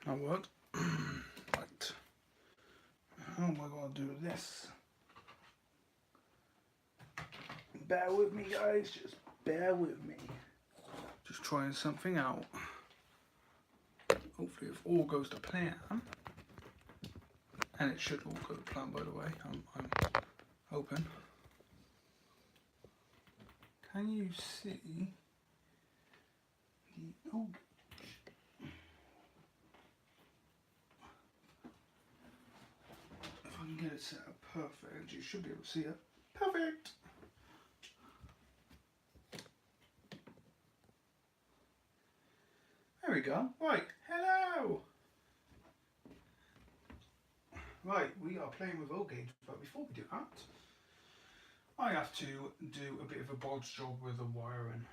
That worked. Right. How am I going to do this? Bear with me, guys. Just bear with me. Just trying something out. Hopefully, if all goes to plan, and it should all go to plan, by the way. I'm hoping. Can you see the if I can get it set up perfect, you should be able to see it. Perfect. There we go. Right. Hello. Right, we are playing with O-Gauge, but before we do that, I have to do a bit of a bodge job with the wiring.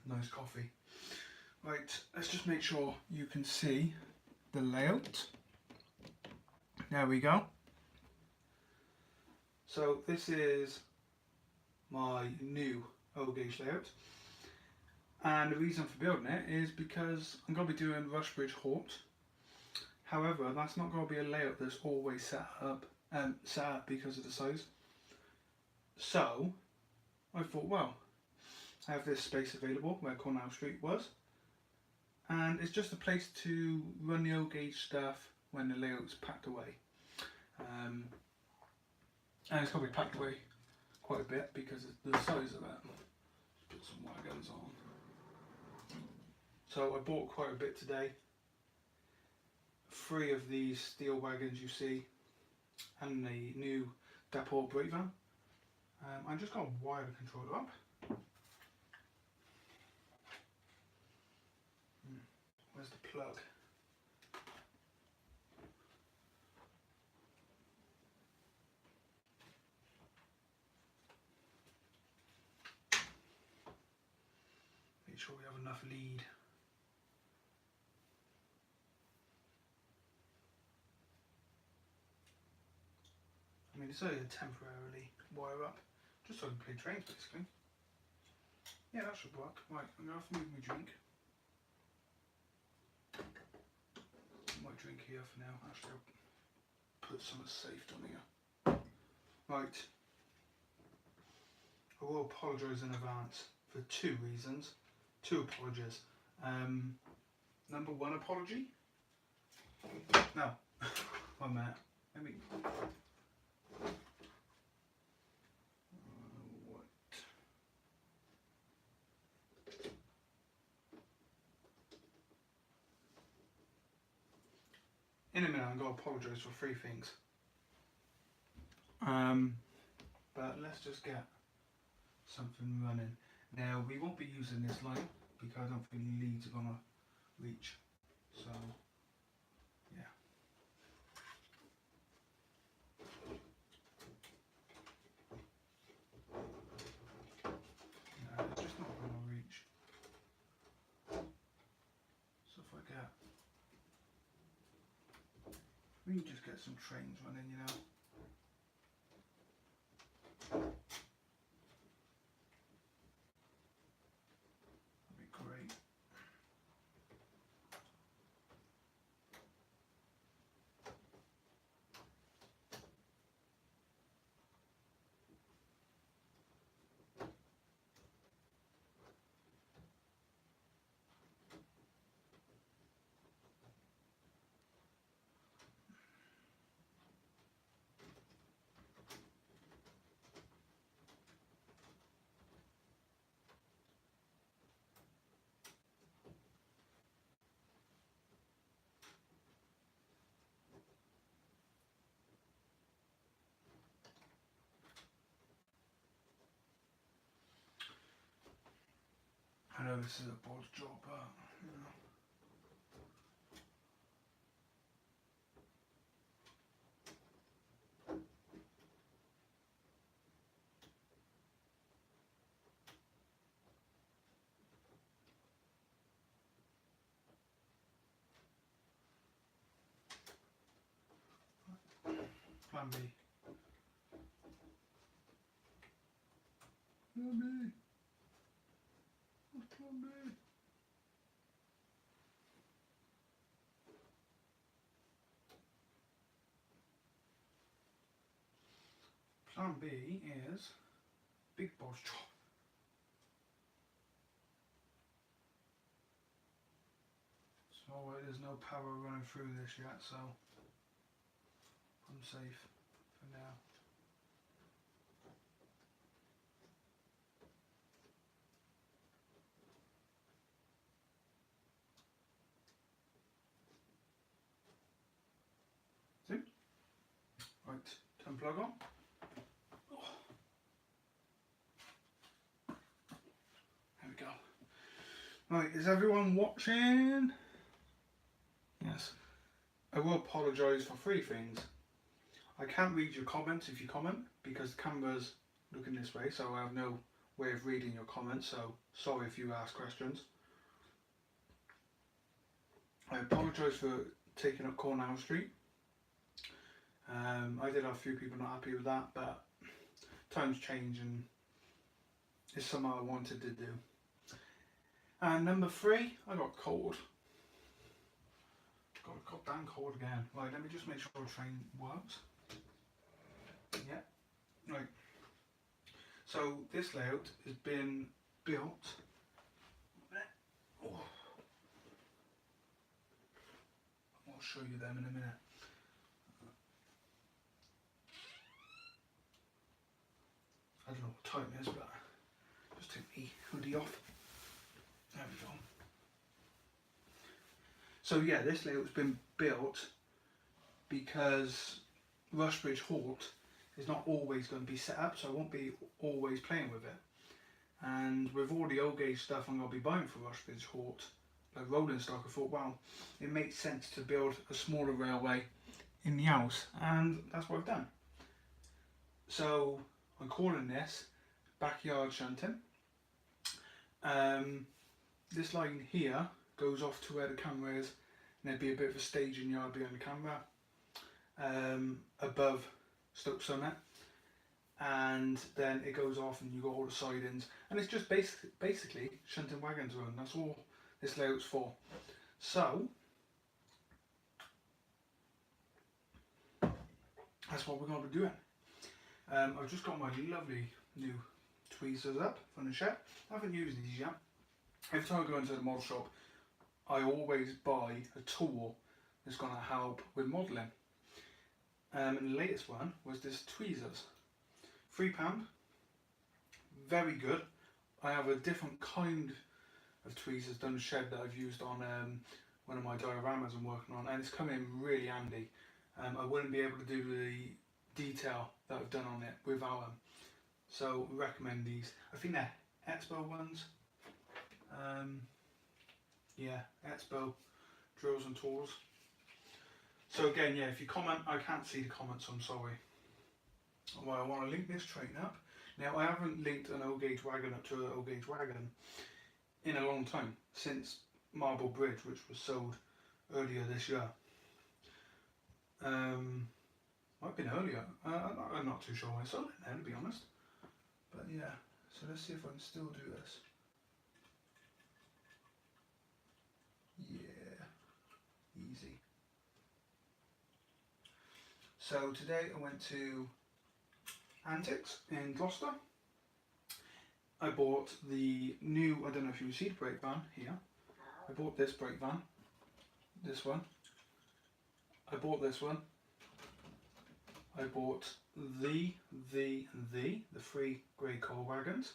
Nice coffee. Right, let's just make sure you can see the layout. There we go. So this is my new O-Gauge layout. And the reason for building it is because I'm going to be doing Rushbridge Halt. However, that's not going to be a layout that's always set up because of the size. So I thought, well, I have this space available where Cornell Street was, and it's just a place to run the O-Gauge stuff when the layout's packed away. And it's going to be packed away quite a bit because of the size of it. Just put some wagons on. So I bought quite a bit today. 3 of these steel wagons you see, and the new Daport brake van. I'm just going to wire the controller up. Where's the plug? Make sure we have enough lead. I mean, it's only a temporarily wire up, just so I can play trains basically. Yeah, that should work. Right, I'm going to have to move my drink. Put my drink here for now. Actually, I'll put some safe on here. Right. I will apologise in advance for 2 reasons. 2 apologies. Number 1 apology. No. 1 minute. Let me. In a minute, I'm going to apologise for 3 things. But let's just get something running. Now, we won't be using this line because I don't think the leads are going to reach. So, yeah. No, it's just not going to reach. So if I get... We can just get some trains running, you know. That'd be great. I know this is a bodge job, but you know. Plan B. Mummy. What's Mummy? Plan B is Big Boss Chop. So there's no power running through this yet, so I'm safe for now. See? Right, turn plug on. There we go. Right, is everyone watching? Yes. I will apologise for three things. I can't read your comments if you comment because the camera's looking this way, so I have no way of reading your comments, so sorry if you ask questions. I apologise for taking up Cornell Street. I did have a few people not happy with that, but times change and it's something I wanted to do. And number three, I got cold. Got damn cold again. Right, let me just make sure the train works. Yeah, right. So this layout has been built. Oh. I'll show you them in a minute. I don't know what time it is, but just take the hoodie off. There we go. So yeah, this layout's been built because Rushbridge Halt is not always going to be set up, so I won't be always playing with it. And with all the old gauge stuff I'm going to be buying for Rushbridge Halt, like rolling stock, I thought, well, it makes sense to build a smaller railway in the house, and that's what I've done. So I'm calling this backyard shunting. This line here goes off to where the camera is, and there'd be a bit of a staging yard behind the camera, above Stoke Summit, and then it goes off and you got all the sidings, and it's just basically shunting wagons around. That's all this layout's for. So that's what we're going to be doing. I've just got my lovely new tweezers up from the shed. I haven't used these yet. Every time I go into the model shop, I always buy a tool that's going to help with modelling. And the latest one was this tweezers. £3, very good. I have a different kind of tweezers down the shed that I've used on one of my dioramas I'm working on, and it's come in really handy. I wouldn't be able to do the detail that I've done on it without them. So I recommend these. I think they're Expo ones. Yeah, Expo drills and tools. So again, yeah, if you comment, I can't see the comments, I'm sorry. Well, I want to link this train up. Now, I haven't linked an old gauge wagon up to an old gauge wagon in a long time, since Marble Bridge, which was sold earlier this year. Might have been earlier. I'm not too sure when I sold it then, to be honest. But yeah, so let's see if I can still do this. Yeah, easy. So today I went to Antics in Gloucester. I bought the new, I don't know if you see the brake van here. I bought this brake van, this one. I bought this one. I bought the 3 grey coal wagons.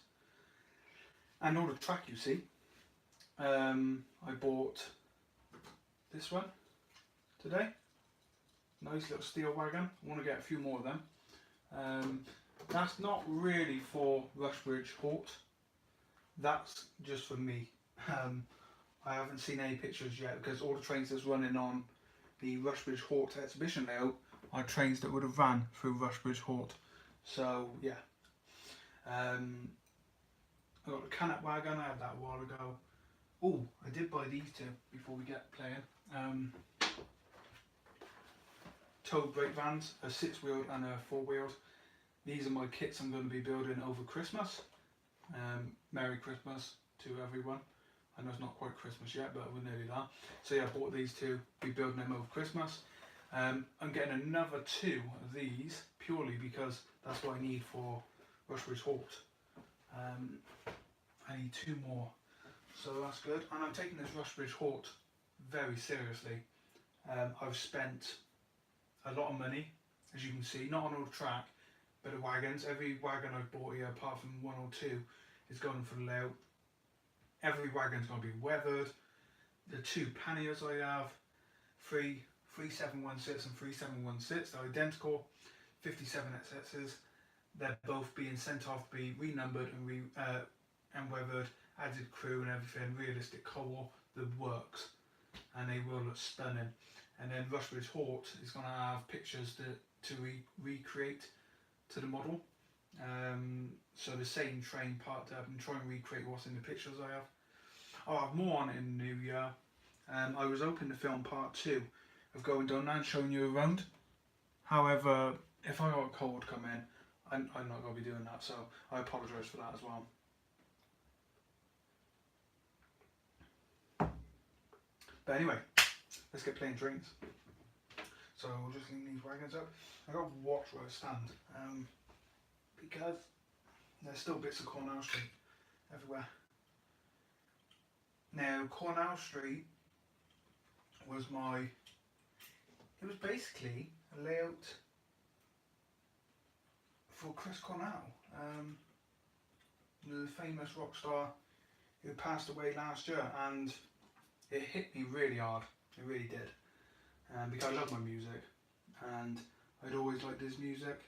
And all the track you see. I bought this one today. Nice little steel wagon. I want to get a few more of them. That's not really for Rushbridge Halt. That's just for me. I haven't seen any pictures yet because all the trains that's running on the Rushbridge Halt exhibition layout are trains that would have ran through Rushbridge Halt. So yeah. I got the Canuck wagon, I had that a while ago. Oh, I did buy these two before we get playing. Tow brake vans, a 6-wheeled and a 4-wheeled. These are my kits I'm going to be building over Christmas. Merry Christmas to everyone. I know it's not quite Christmas yet, but we're nearly there. So yeah, I bought these two, be building them over Christmas. I'm getting another 2 of these purely because that's what I need for Rushbridge Hort. I need 2 more, so that's good. And I'm taking this Rushbridge Hort very seriously. I've spent a lot of money, as you can see, not on all the track, but the wagons. Every wagon I've bought here, apart from 1 or 2, is going for the layout. Every wagon's going to be weathered. The 2 panniers I have, 3 716 and 3 716, they're identical. 57 XSs. They're both being sent off to be renumbered and weathered, added crew and everything, realistic colour, the works, and they will look stunning. And then Rushbridge Hort is going to have pictures to recreate to the model. So the same train parked up and try and recreate what's in the pictures I have. I'll have more on it in the new year. I was hoping to film part 2 of going down and showing you around. However, if I got a cold come in, I'm not going to be doing that, so I apologise for that as well. But anyway, let's get playing trains. So we'll just leave these wagons up. I got to watch where I stand, because there's still bits of Cornell Street everywhere. Now Cornell Street was it was basically a layout for Chris Cornell, the famous rock star who passed away last year, and it hit me really hard. It really did, because I love my music, and I'd always liked his music,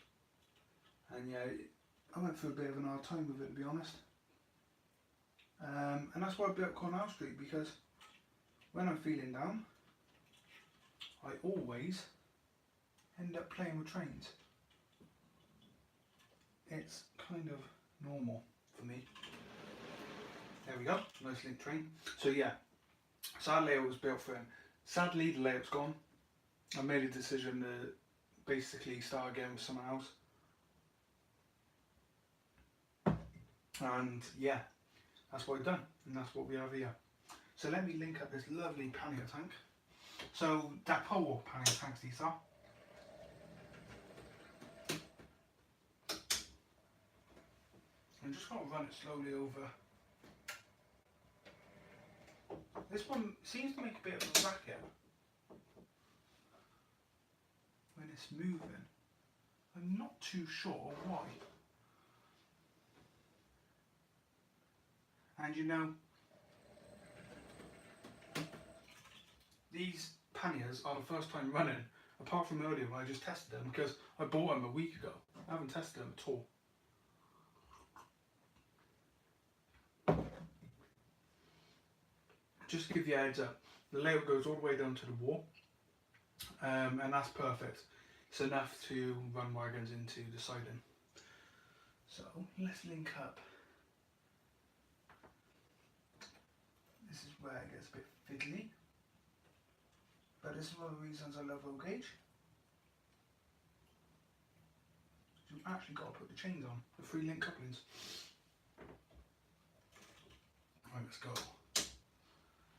and yeah, I went through a bit of an hard time with it, to be honest. And that's why I built Cornell Street, because when I'm feeling down, I always end up playing with trains. It's kind of normal for me. There we go, nice link train. So yeah, sad layout was built for him. Sadly, the layout's gone. I made a decision to basically start again with someone else. And yeah, that's what I've done, and that's what we have here. So let me link up this lovely pannier tank. So Dapol pannier tanks these are. I'm just going to run it slowly over. This one seems to make a bit of a racket when it's moving. I'm not too sure why. And you know, these panniers are the first time running, apart from earlier when I just tested them, because I bought them a week ago. I haven't tested them at all. Just to give you a heads up, the layout goes all the way down to the wall, and that's perfect. It's enough to run wagons into the siding. So let's link up. This is where it gets a bit fiddly, but this is one of the reasons I love roll gauge. You've actually got to put the chains on, the 3 link couplings. Right, let's go.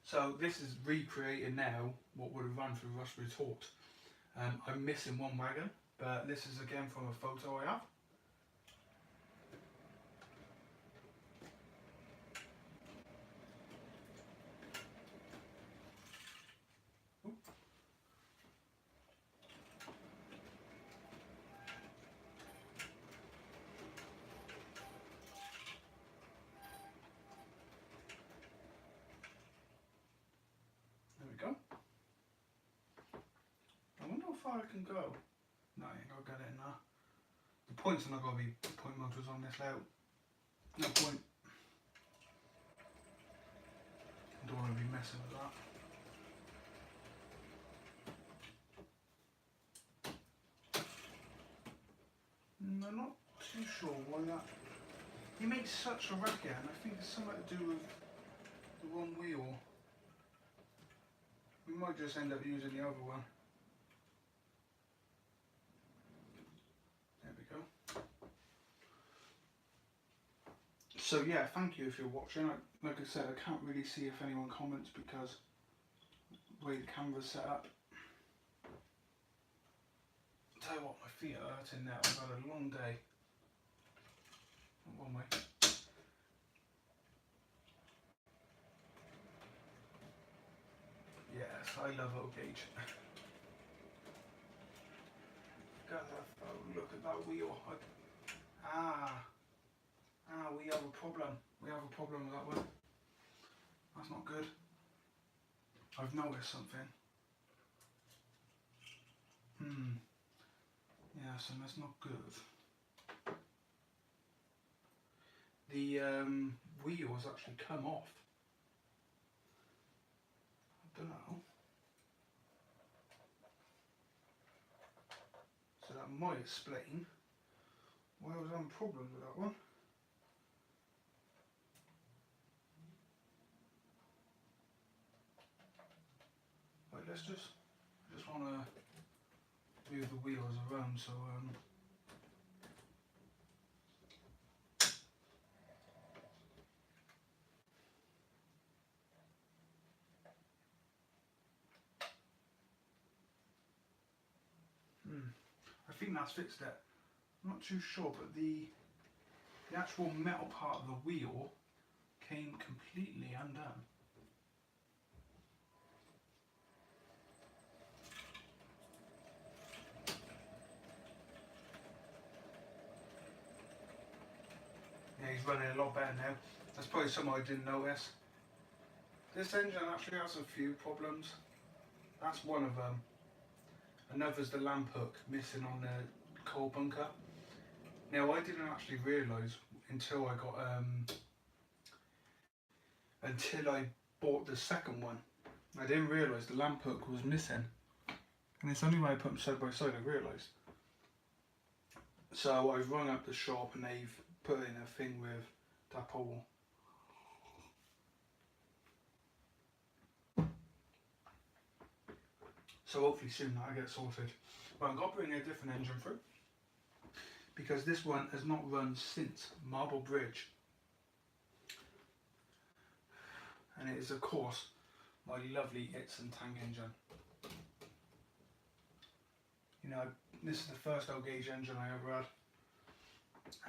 So this is recreating now what would have run through Rushbridge Hort. I'm missing one wagon, but this is again from a photo I have. Far I can go. No, I ain't gonna get it in there. The points are not gonna be point motors on this layout. No point. I don't want to be messing with that. I'm not too sure why that. He makes such a racket, and I think it's something to do with the one wheel. We might just end up using the other one. So yeah, thank you if you're watching. Like I said, I can't really see if anyone comments because the way the camera's set up. Tell you what, my feet are hurting now. I've had a long day. One way. Yes, I love O-Gauge. Look at that wheel. We have a problem. We have a problem with that one. That's not good. I've noticed something. Yes, and that's not good. The wheel has actually come off. I don't know. So that might explain why I was having problems with that one. Right, I just want to move the wheels around so I think that's fixed it. I'm not too sure, but the actual metal part of the wheel came completely undone. Yeah, he's running a lot better now. That's probably something I didn't notice. This engine actually has a few problems. That's one of them. Another's the lamp hook missing on the coal bunker. Now I didn't actually realise until I got until I bought the second one. I didn't realise the lamp hook was missing. And it's only when I put them side by side I realised. So I've rung up the shop and they've put in a thing with that pole. So hopefully soon that'll get sorted. But I've got to bring a different engine through. Because this one has not run since Marble Bridge. And it is of course my lovely Itzen tank engine. You know, this is the first O-Gauge engine I ever had.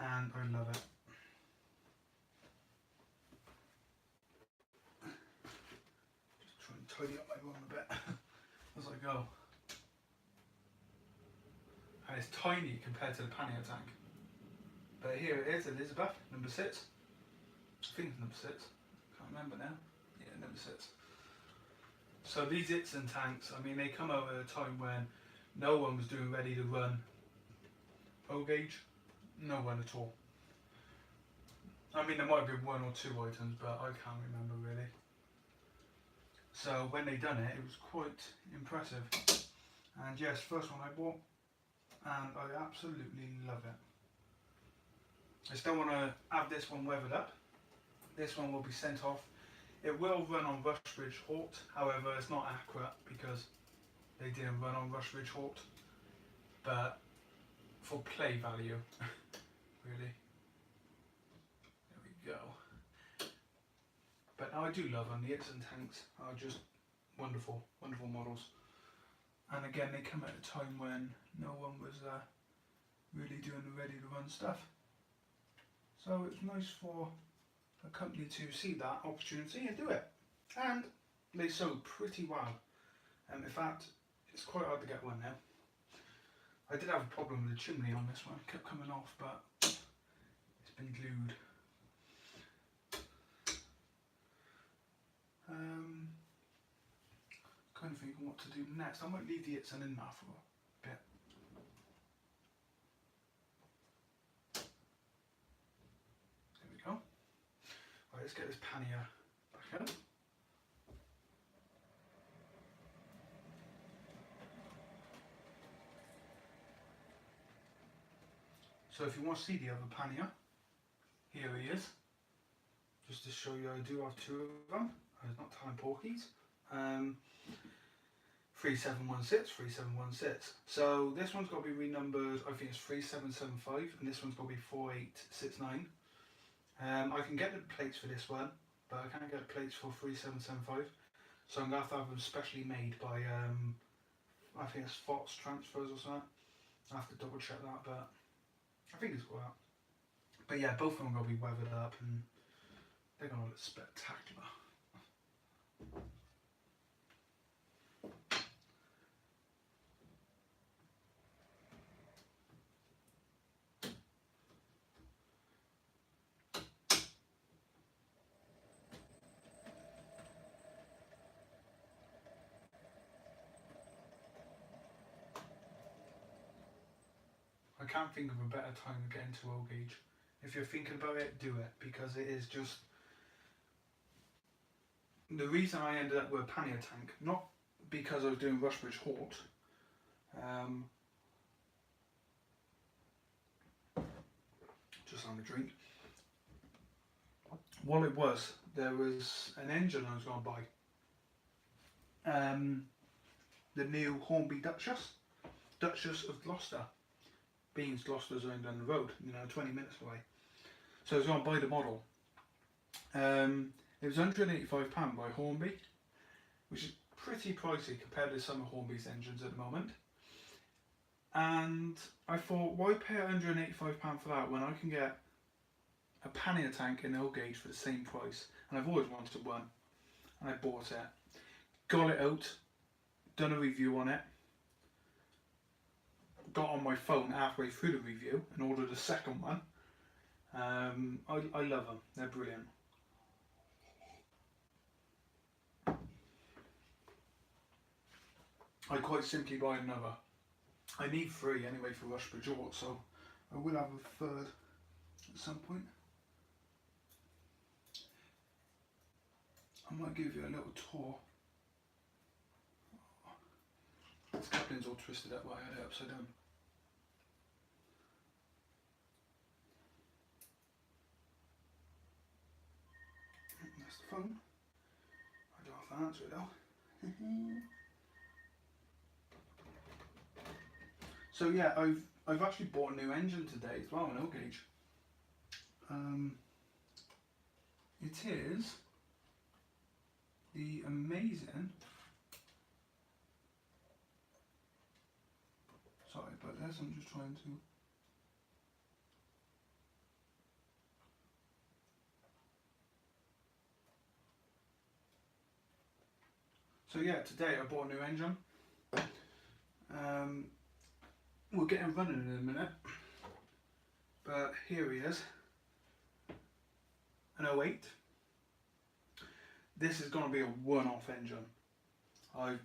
And I love it. Just try and tidy up my room a bit as I go. And it's tiny compared to the pannier tank. But here it is, Elizabeth, number 6. I think it's number 6. Can't remember now. Yeah, number 6. So these Itzen tanks, I mean, they come over a time when no one was doing ready to run O-Gauge. No one at all. I mean, there might have been 1 or 2 items, but I can't remember really. So when they done it, it was quite impressive. And yes, first one I bought, and I absolutely love it. I still want to have this one weathered up. This one will be sent off. It will run on Rushbridge Hort, however it's not accurate because they didn't run on Rushbridge Hort. But for play value, really. There we go. But no, I do love them. The Itzen tanks are just wonderful, wonderful models. And again, they come at a time when no one was really doing the ready to run stuff. So it's nice for a company to see that opportunity and do it. And they sold pretty well. In fact, it's quite hard to get one now. I did have a problem with the chimney on this one. It kept coming off, but it's been glued. Kind of thinking what to do next. I might leave the Itzen in there for a bit. There we go. Right, let's get this pannier back up. So if you want to see the other pannier, here he is. Just to show you, I do have 2 of them. I'm not telling porkies. 3716, 3716. So this one's got to be renumbered, I think it's 3775, and this one's got to be 4869. I can get the plates for this one, but I can't get the plates for 3775. So I'm going to have them specially made by, I think it's Fox Transfers or something. I have to double check that, but I think it's got that. But yeah, both of them are going to be weathered up and they're going to look spectacular. I can't think of a better time to get into O gauge. If you're thinking about it, do it, because it is just the reason I ended up with a pannier tank, not because I was doing Rushbridge Hort. Just having a drink. What it was, there was an engine I was going to buy. The new Hornby Duchess of Gloucester. Beans Gloucester's only down the road, 20 minutes away. So I was going to buy the model. It was £185 by Hornby, which is pretty pricey compared to some of Hornby's engines at the moment. And I thought, why pay £185 for that when I can get a pannier tank in O gauge for the same price? And I've always wanted one, and I bought it. Got it out, done a review on it, got on my phone halfway through the review and ordered a second one. I love them, they're brilliant. I quite simply buy another. I need 3 anyway for Rushbridge Hort, so I will have a third at some point. I might give you a little tour. This coupling's all twisted up while I had it upside down. That's the phone. I don't have to answer it though. So yeah, I've actually bought a new engine today as well, an O gauge. It is the amazing. Sorry about this, I'm just trying to. So yeah, today I bought a new engine. We'll get him running in a minute. But here he is. An 08. This is going to be a one-off engine. The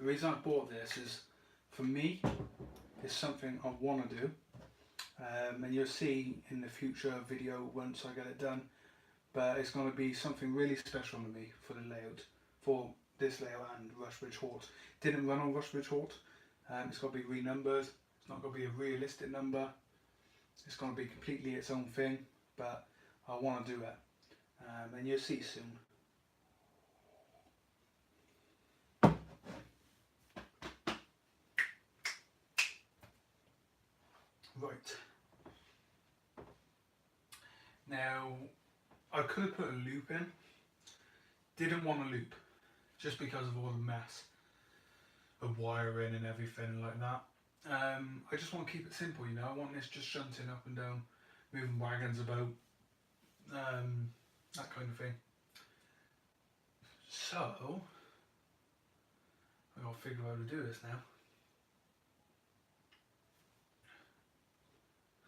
reason I bought this is, for me, it's something I want to do. And you'll see in the future video once I get it done. But it's going to be something really special to me for the layout. For this layout and Rushbridge Hort. Didn't run on Rushbridge Hort. It's got to be renumbered. It's not going to be a realistic number. It's going to be completely its own thing, but I want to do it. And you'll see soon. Right. Now, I could have put a loop in. Didn't want a loop, just because of all the mess of wiring and everything like that. I just want to keep it simple, I want this just shunting up and down, moving wagons about, that kind of thing. So, I've got to figure out how to do this now.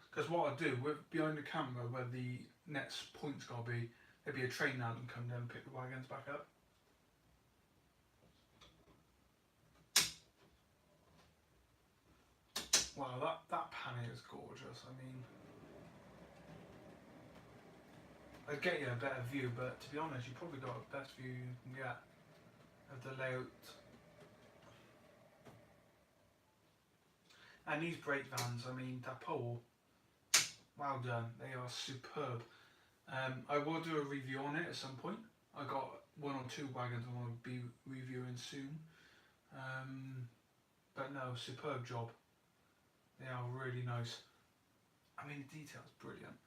Because what I do, behind the camera where the next point's got to be, there'd be a train now and come down and pick the wagons back up. Wow, that panny is gorgeous. I mean, I'd get you a better view, but to be honest, you probably got the best view you can get of the layout. And these brake vans, I mean, that pole, well done, they are superb. I will do a review on it at some point. I got 1 or 2 wagons I want to be reviewing soon. But no, superb job. They are really nice. I mean, the detail's brilliant.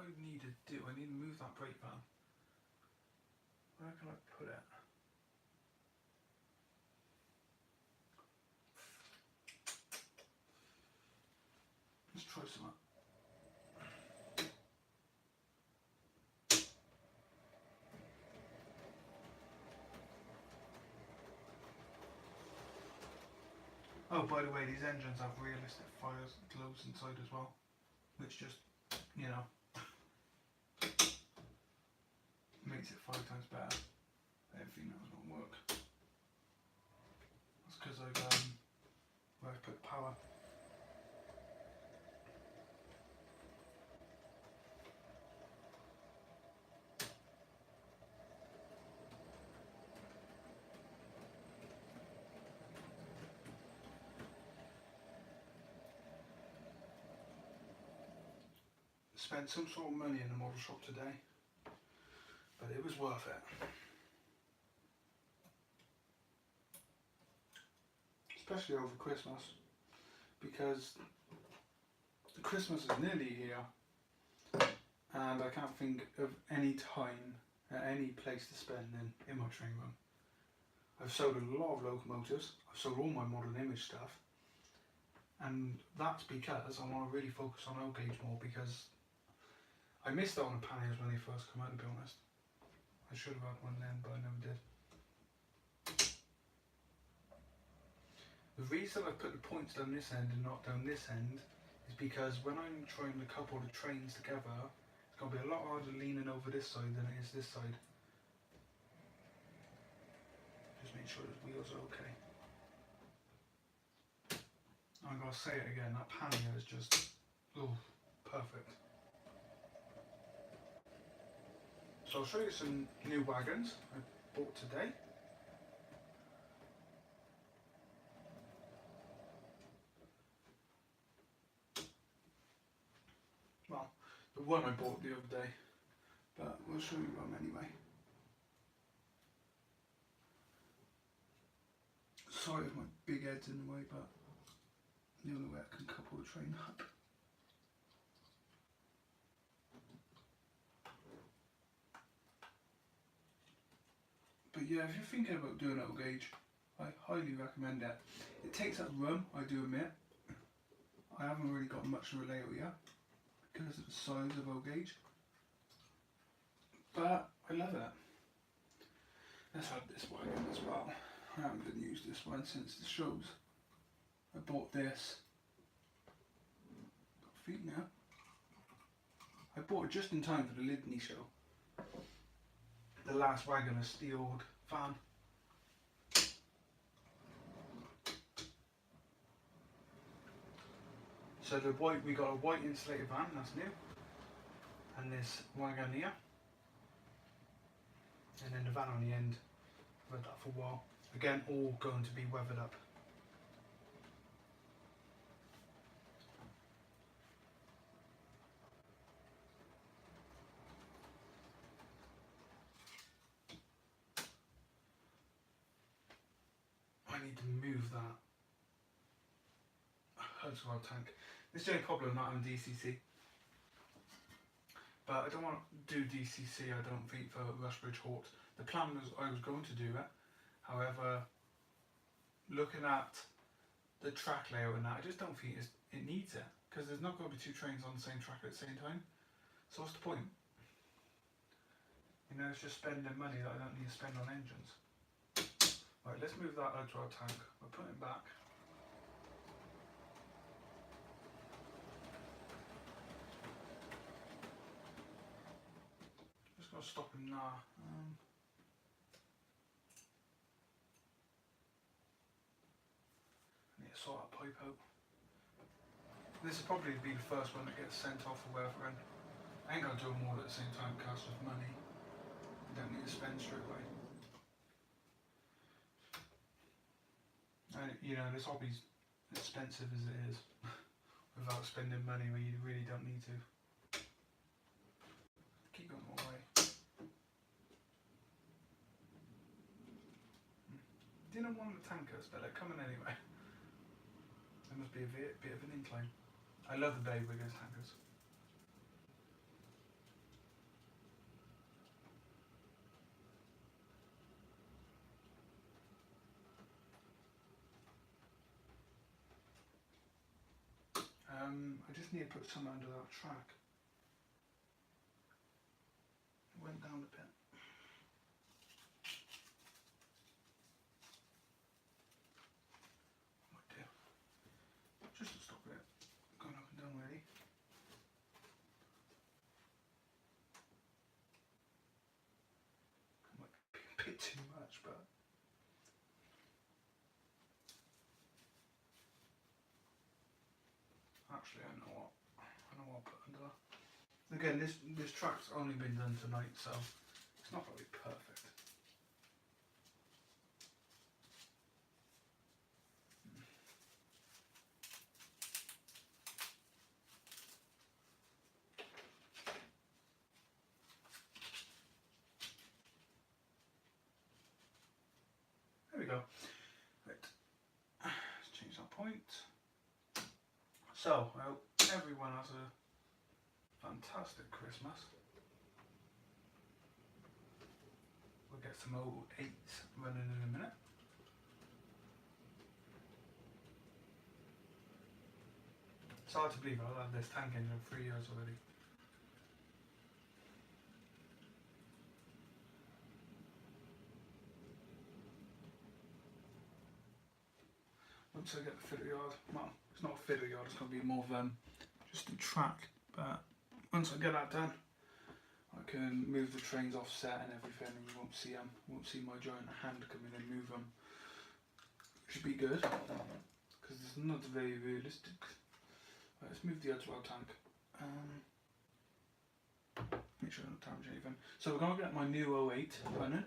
I need to do, I need to move that brake van. Where can I put it? Let's try some. Oh, by the way, these engines have realistic fire globes inside as well, which just, you know, makes it 5 times better. Everything else won't work. That's because where I put power. Spent some sort of money in the model shop today, but it was worth it. Especially over Christmas, because Christmas is nearly here and I can't think of any time at any place to spend in my train room. I've sold a lot of locomotives, I've sold all my model image stuff, and that's because I want to really focus on O gauge more, because I missed out on the panniers when they first come out, to be honest. I should have had one then, but I never did. The reason I put the points down this end and not down this end is because when I'm trying to couple the trains together, it's going to be a lot harder leaning over this side than it is this side. Just make sure the wheels are okay. I'm going to say it again, that pannier is just, oh, perfect. So I'll show you some new wagons I bought today. Well, the one I bought the other day, but we'll show you them anyway. Sorry if my big head's in the way, but the only way I can couple the train up. But yeah, if you're thinking about doing O gauge, I highly recommend it. It takes up room, I do admit. I haven't really got much of a layout yet because of the size of O gauge, but I love it. Let's add this wagon as well. I haven't been used this one since the shows. I bought this. Got feet now. I bought it just in time for the Lydney show. The last wagon, a steeled van. So the white, we got a white insulated van, that's new, and this wagon here, and then the van on the end. I've had that for a while. Again, all going to be weathered up. I need to move that hose oil tank. This is the only problem not having DCC. But I don't want to do DCC, I don't think, for Rushbridge Hort. The plan was I was going to do it. However, looking at the track layout and that, I just don't think it needs it. Because there's not going to be 2 trains on the same track at the same time. So what's the point? You know, it's just spending money that I don't need to spend on engines. Right, let's move that ultra tank. We'll put it back. Just got to stop him now. I need to sort that pipe out. This will probably be the first one that gets sent off or whatever, and I ain't gonna do them all at the same time, cost of money. You don't need to spend straight away. And you know, this hobby's expensive as it is, without spending money where you really don't need to. Keep going my way. Didn't want the tankers, but they're coming anyway. There must be a bit of an incline. I love the Bay Wiggers tankers. I just need to put something under that track. It went down a bit. Might do. Just to stop it going up and down really. Might be a bit too much, but actually I know what I'll put under that. Again, this track's only been done tonight, so it's not going to be perfect. There we go. Right. Let's change that point. So, I hope everyone has a fantastic Christmas. We'll get some 08s running in a minute. It's hard to believe I've had this tank engine 3 years already. Once I get the fitter yard, well, it's not a fitter yard, it's going to be more of just a track, but once I get that done, I can move the trains offset and everything, and you won't see them. You won't see my giant hand come in and move them. Should be good, because it's not very realistic. Right, let's move the Edgewell tank. Make sure I don't damage anything. So we're going to get my new 08 running.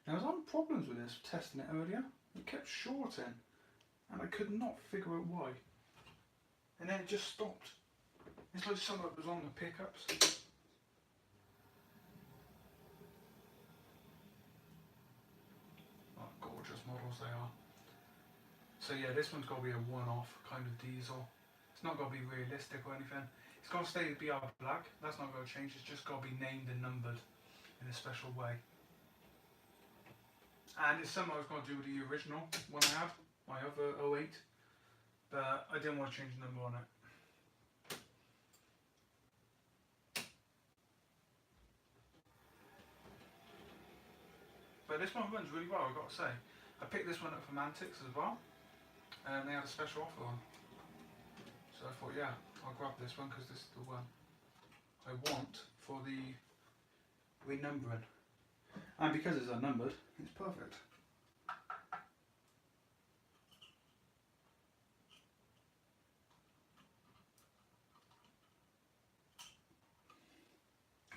Now I was having problems with this testing it earlier. It kept shorting, and I could not figure out why. And then it just stopped. It's like something was on the pickups. Oh, gorgeous models they are. So yeah, this one's got to be a one-off kind of diesel. It's not got to be realistic or anything. It's got to stay with BR Black. That's not going to change. It's just got to be named and numbered in a special way. And it's something I was going to do with the original one I had, my other 08, but I didn't want to change the number on it. But this one runs really well, I've got to say. I picked this one up from Antics as well, and they had a special offer on. So I thought, yeah, I'll grab this one because this is the one I want for the renumbering. And because it's unnumbered, it's perfect.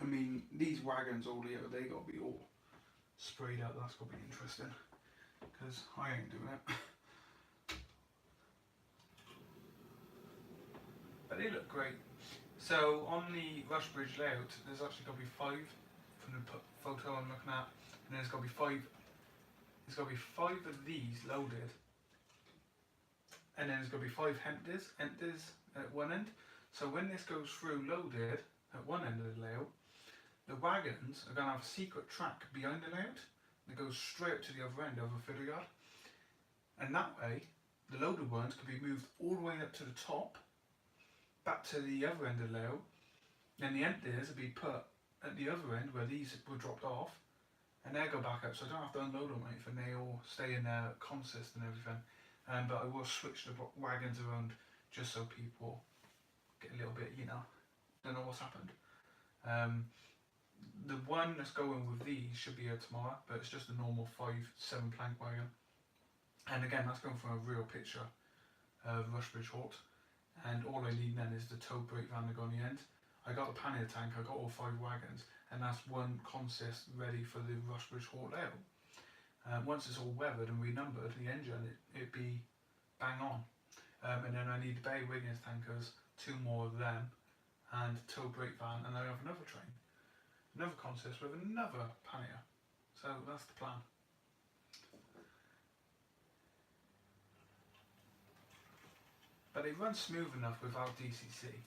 I mean, these wagons all here, they got to be all sprayed out. That's got to be interesting, because I ain't doing it. But they look great. So on the Rushbridge layout, there's actually got to be 5 from the photo I'm looking at, and then there's got to be 5. There's got to be 5 of these loaded, and then there's got to be 5 empties at one end. So when this goes through loaded at one end of the layout, the wagons are going to have a secret track behind the layout that goes straight up to the other end of a fitter yard, and that way the loaded ones can be moved all the way up to the top, back to the other end of the layout. Then the empties will be put at the other end where these were dropped off, and they go back up, so I don't have to unload them or anything. They all stay in their consist and everything. But I will switch the wagons around just so people get a little bit, don't know what's happened. The one that's going with these should be here tomorrow, but it's just a normal 5/7 plank wagon. And again, that's going from a real picture of Rushbridge Halt. And all I need then is the tow brake van to go on the end. I got the pannier tank, I got all 5 wagons, and that's one consist ready for the Rushbridge Halt layout. Once it's all weathered and renumbered, the engine, it'd be bang on. And then I need the Bay Wiggins tankers, 2 more of them, and tow brake van, and I have another train. Another consist with another pannier. So that's the plan. But they run smooth enough without DCC.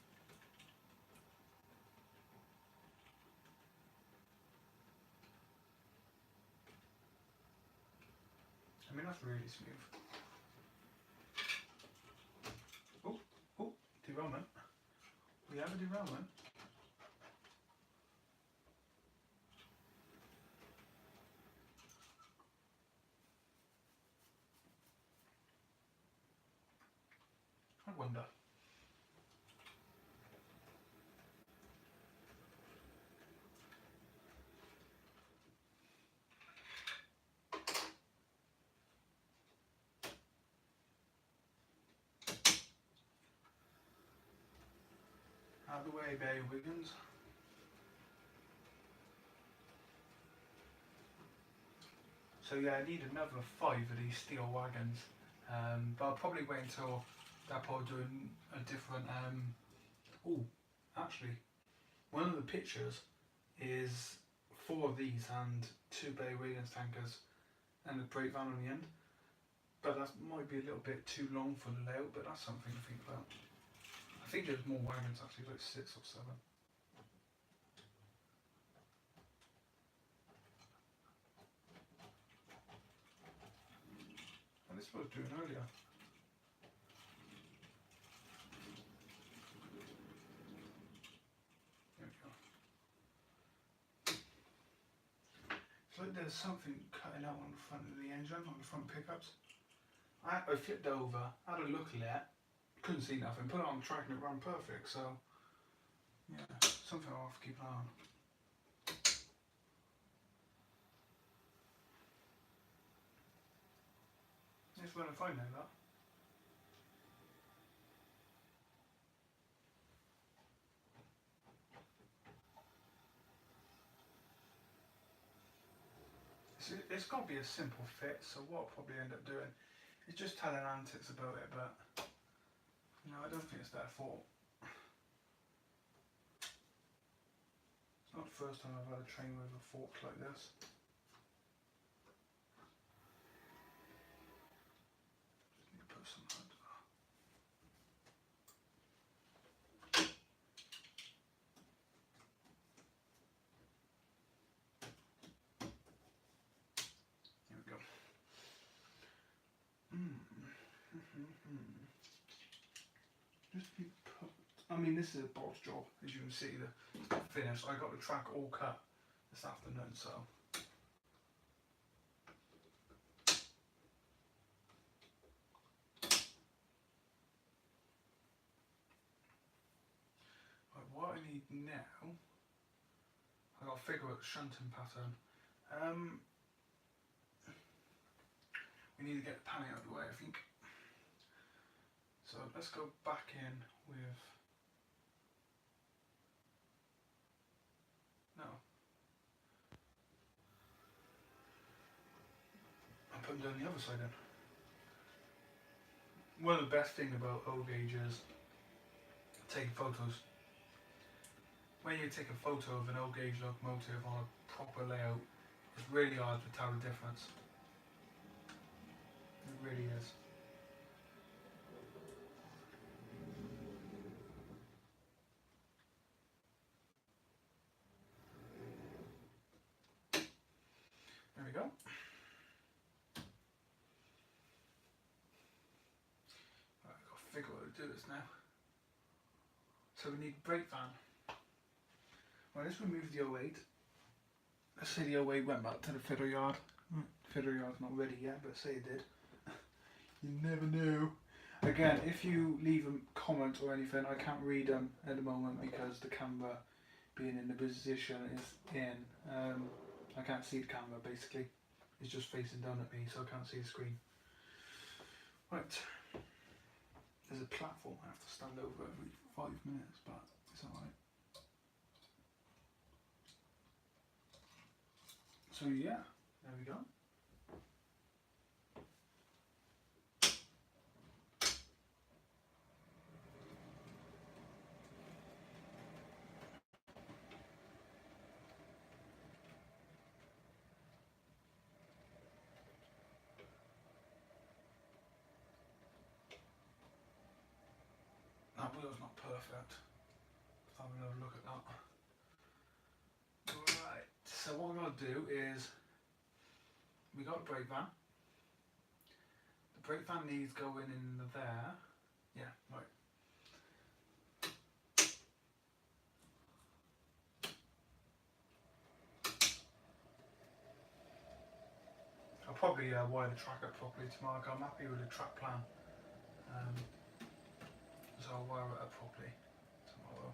I mean, that's really smooth. Oh, derailment. We have a derailment. I wonder. Out of the way, Barry Wiggins. So yeah, I need another 5 of these steel wagons, but I'll probably wait until they're probably doing a different. Oh, actually, one of the pictures is 4 of these and 2 Barry Wiggins tankers and a brake van on the end. But that might be a little bit too long for the layout, but that's something to think about. I think there's more wagons actually, like 6 or 7. And this was doing earlier. There we go. It's like there's something cutting out on the front of the engine, on the front pickups. I flipped over, had a look at it, couldn't see nothing, put it on the track and it ran perfect, so yeah, something I'll have to keep an eye on. It's when I find out that. It's got to be a simple fit, so what I'll probably end up doing is just telling antics about it, but you know, I don't think it's their fault. It's not the first time I've had a train with a fork like this. Just need to put some under there. Here we go. Just be put. I mean, this is a boss job, as you can see. It's not finished. I got the track all cut this afternoon, so. Right, what I need now, I got to figure out the shunting pattern. We need to get the panning out of the way, I think. So let's go back in with. No. I'll put them down the other side then. One of the best things about O-Gauge is taking photos. When you take a photo of an O-Gauge locomotive on a proper layout, it's really hard to tell the difference. It really is. There we go. Right, I've got to figure out how to do this now. So we need brake van. Right, let's remove the 08. Let's say the 08 went back to the fiddle yard. Fiddle yard's not ready yet, but say it did. You never know. Again, if you leave a comment or anything, I can't read them at the moment because the camera being in the position it's in. I can't see the camera basically. It's just facing down at me, so I can't see the screen. Right. There's a platform I have to stand over every 5 minutes, but it's alright. So yeah, there we go. That wheel's not perfect. Let's have another look at that. Right, so what I'm going to do is, we got a brake van. The brake van needs going in there. Yeah, right. probably wire the track up properly tomorrow. I'm happy with the track plan. So I'll wire it up properly tomorrow.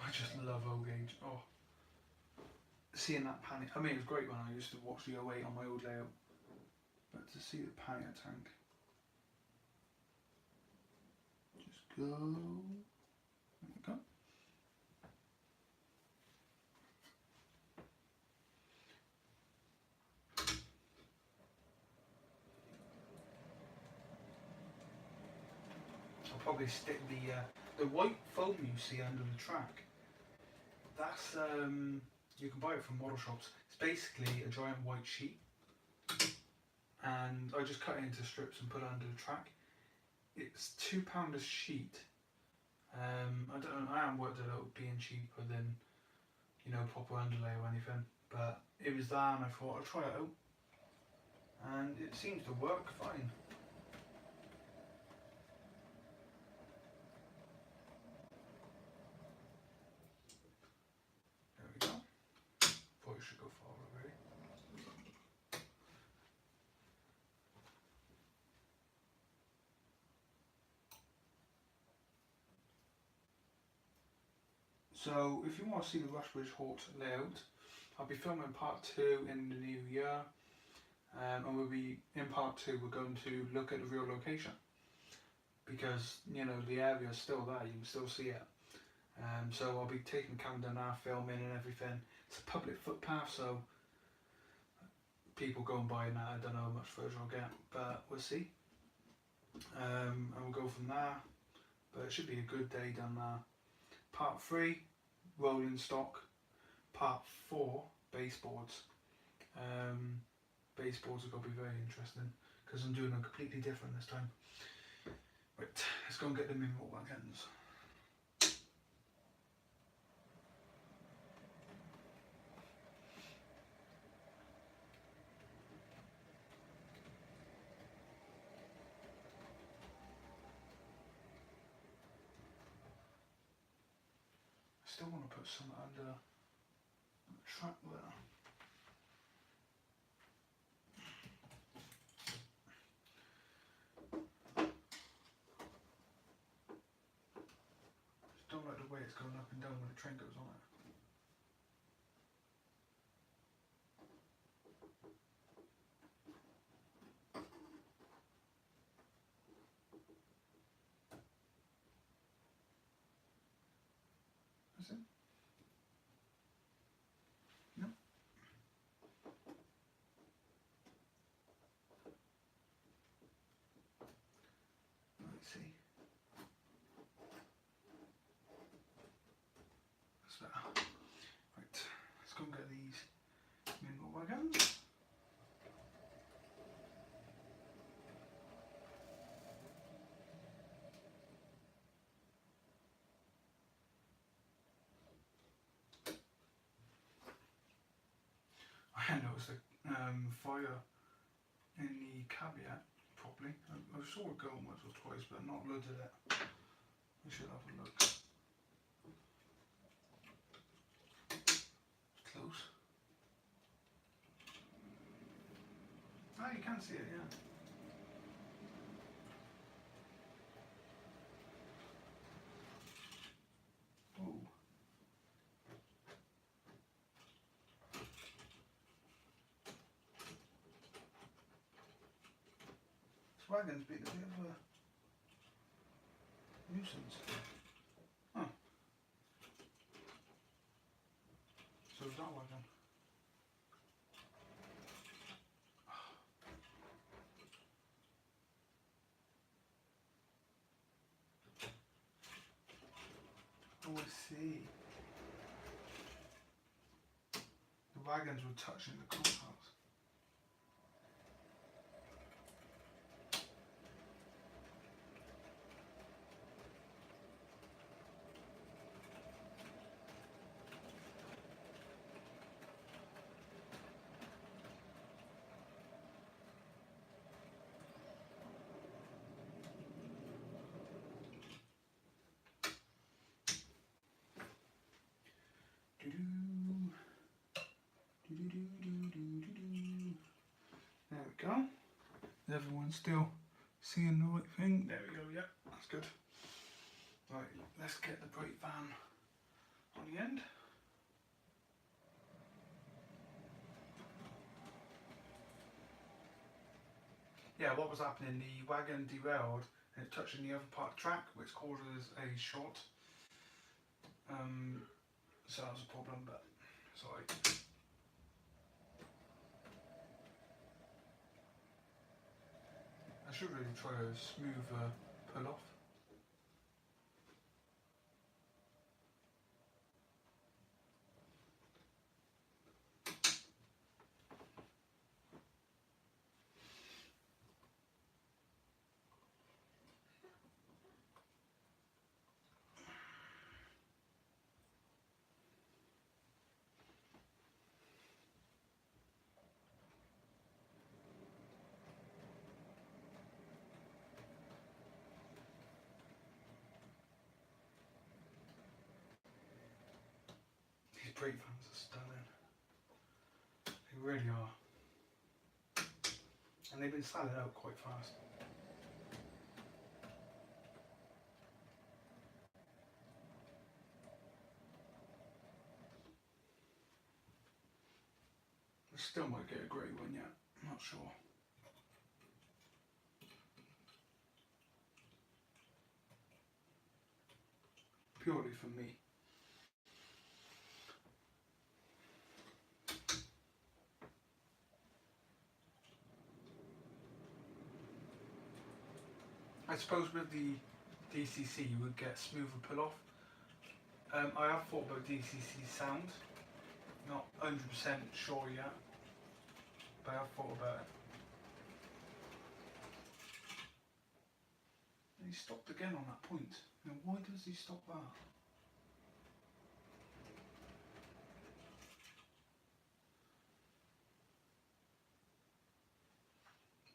I just love O-Gauge. Oh, seeing that pannier. I mean, it was great when I used to watch the 08 on my old layout. But to see the pannier tank. Just go. There we go. I'll probably stick the white foam you see under the track. That's you can buy it from model shops. It's basically a giant white sheet, and I just cut it into strips and put it under the track. It's £2 a sheet. I don't know. I haven't worked it out being cheaper than proper underlay or anything, but it was there, and I thought I'll try it out, and it seems to work fine. There we go. Thought you should go forward, really. So if you want to see the Rushbridge Hort layout, I'll be filming part 2 in the new year, and we'll be in part 2. We're going to look at the real location, because the area is still there. You can still see it. So I'll be taking the camera down there, filming and everything. It's a public footpath, so people going by now, I don't know how much further I'll get, but we'll see. And we'll go from there. But it should be a good day down there. Part 3, rolling stock. Part 4, baseboards. Baseboards are going to be very interesting, because I'm doing them completely different this time. Right, let's go and get them in mineral wagons. I still want to put some under the track there. Just don't like the way it's going up and down when the train goes on it. That's it? No? Let's see. That's better. Right, let's go and get these mineral wagons. I noticed the fire in the caveat properly. I saw it go once or twice, but not loaded it. We should have a look. It's close. Ah, you can see it, yeah. Oh. This wagon's been a bit of a nuisance. Huh. So is that wagon. Oh, I see. The wagons were touching the courthouse. I'm still seeing the right thing. There we go, yeah, that's good. Right, let's get the brake van on the end. Yeah, what was happening, the wagon derailed and it touched in the other part of the track, which causes a short. So that was a problem, but it's alright. I should really try a smooth pull off. These brake vans are stunning. They really are. And they've been selling out quite fast. I still might get a grey one yet, I'm not sure. Purely for me. I suppose with the DCC you would get smoother pull off. I have thought about DCC sound, not 100% sure yet, but I have thought about it. And he stopped again on that point. Now why does he stop that?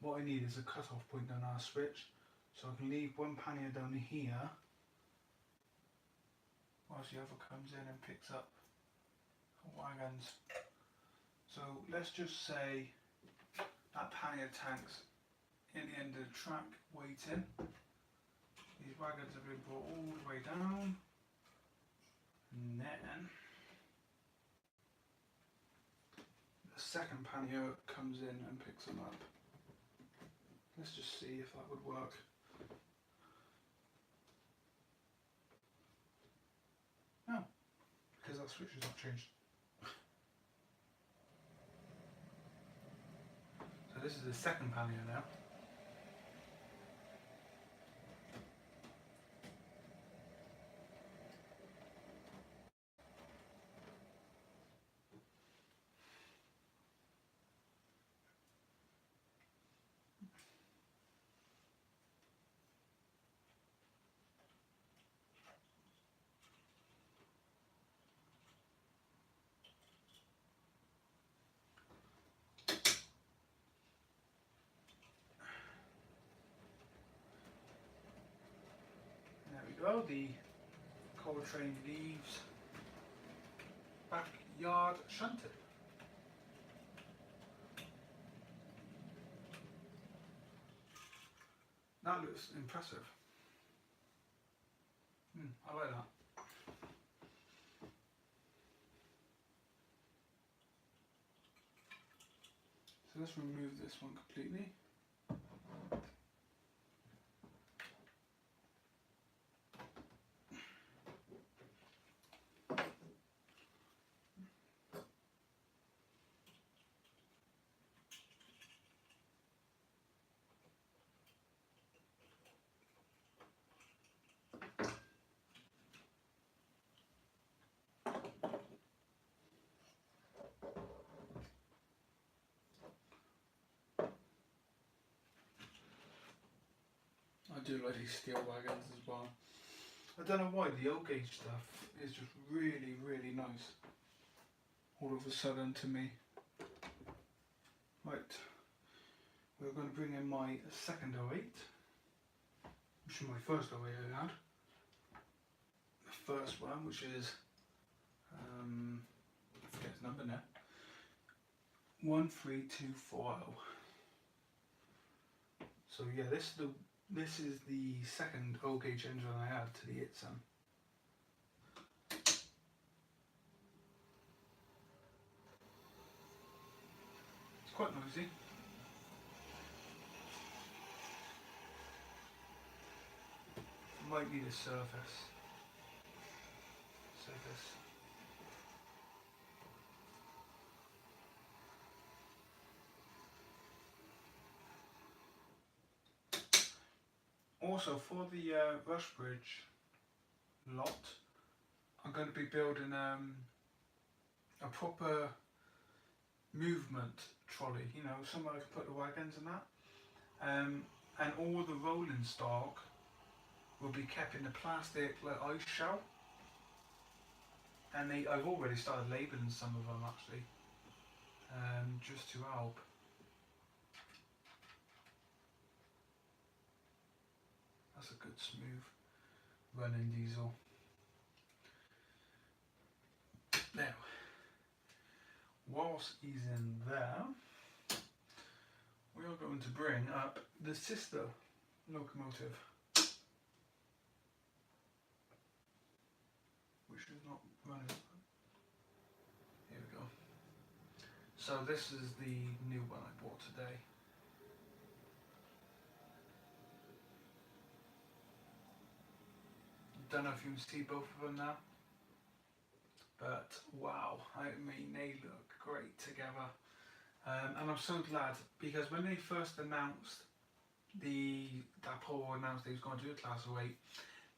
What I need is a cut-off point on our switch, so I can leave one pannier down here whilst the other comes in and picks up wagons. So let's just say that pannier tank's in the end of the track waiting. These wagons have been brought all the way down, and then the second pannier comes in and picks them up. Let's just see if that would work. No, because that switch has not changed. So this is the second pannier now. There we go, the coal train leaves backyard shunted. That looks impressive. I like that. So let's remove this one completely. I do like these steel wagons as well. I don't know why the old gauge stuff is just really, really nice. All of a sudden to me. Right, we're going to bring in my second 08, which is my first 08 I had. The first one, which is, I forget its number now, 13240. So yeah, this is the second O gauge engine I had to the Itzam. It's quite noisy. Might need a surface. Also, for the Rushbridge lot, I'm going to be building a proper movement trolley, you know, somewhere I can put the wagons and that. And all the rolling stock will be kept in a plastic like ice shell. And I've already started labelling some of them actually, just to help. That's a good smooth running diesel. Now, whilst he's in there, we are going to bring up the sister locomotive, which is not running. Here we go. So this is the new one I bought today. Don't know if you can see both of them now, but wow, I mean they look great together. And I'm so glad, because when they first announced that Paul announced he was going to do a Class 08,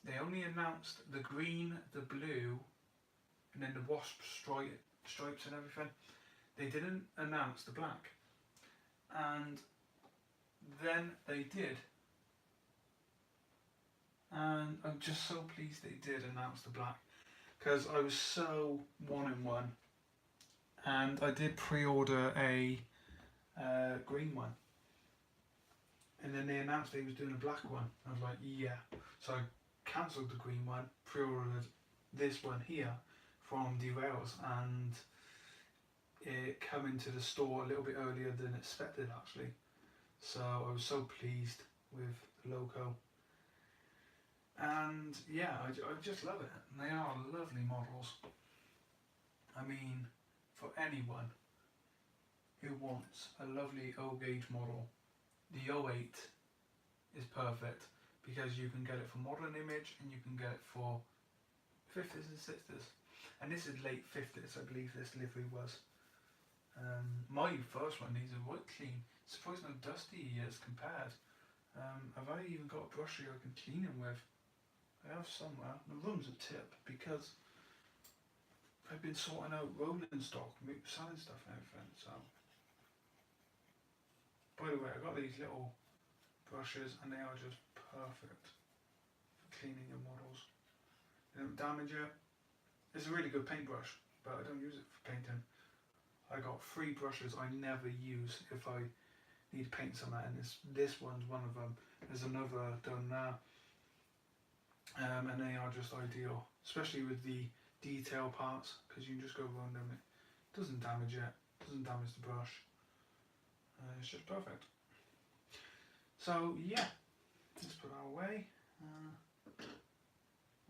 they only announced the green, the blue, and then the wasp stripes and everything. They didn't announce the black, and then they did. And I'm just so pleased they did announce the black, because I was so wanting one. And I did pre-order a green one, and then they announced they was doing a black one. I was like, yeah. So I cancelled the green one, pre-ordered this one here from Derails, and it came into the store a little bit earlier than expected actually. So I was so pleased with the logo. And yeah, I just love it. And they are lovely models. I mean, for anyone who wants a lovely O gauge model, the 08 is perfect, because you can get it for Modern Image and you can get it for 50s and 60s. And this is late 50s, I believe this livery was. My first one needs a white clean. Surprised how dusty he is compared. Have I even got a brush I can clean him with? I have somewhere. The room's a tip, because I've been sorting out rolling stock, selling stuff and everything, so. By the way, I got these little brushes and they are just perfect for cleaning your models. They don't damage it. It's a really good paintbrush, but I don't use it for painting. I got 3 brushes I never use if I need to paint something, and this one's one of them. There's another down there. And they are just ideal, especially with the detail parts, because you can just go around them. It doesn't damage it, doesn't damage the brush. It's just perfect. So yeah, let's put that away.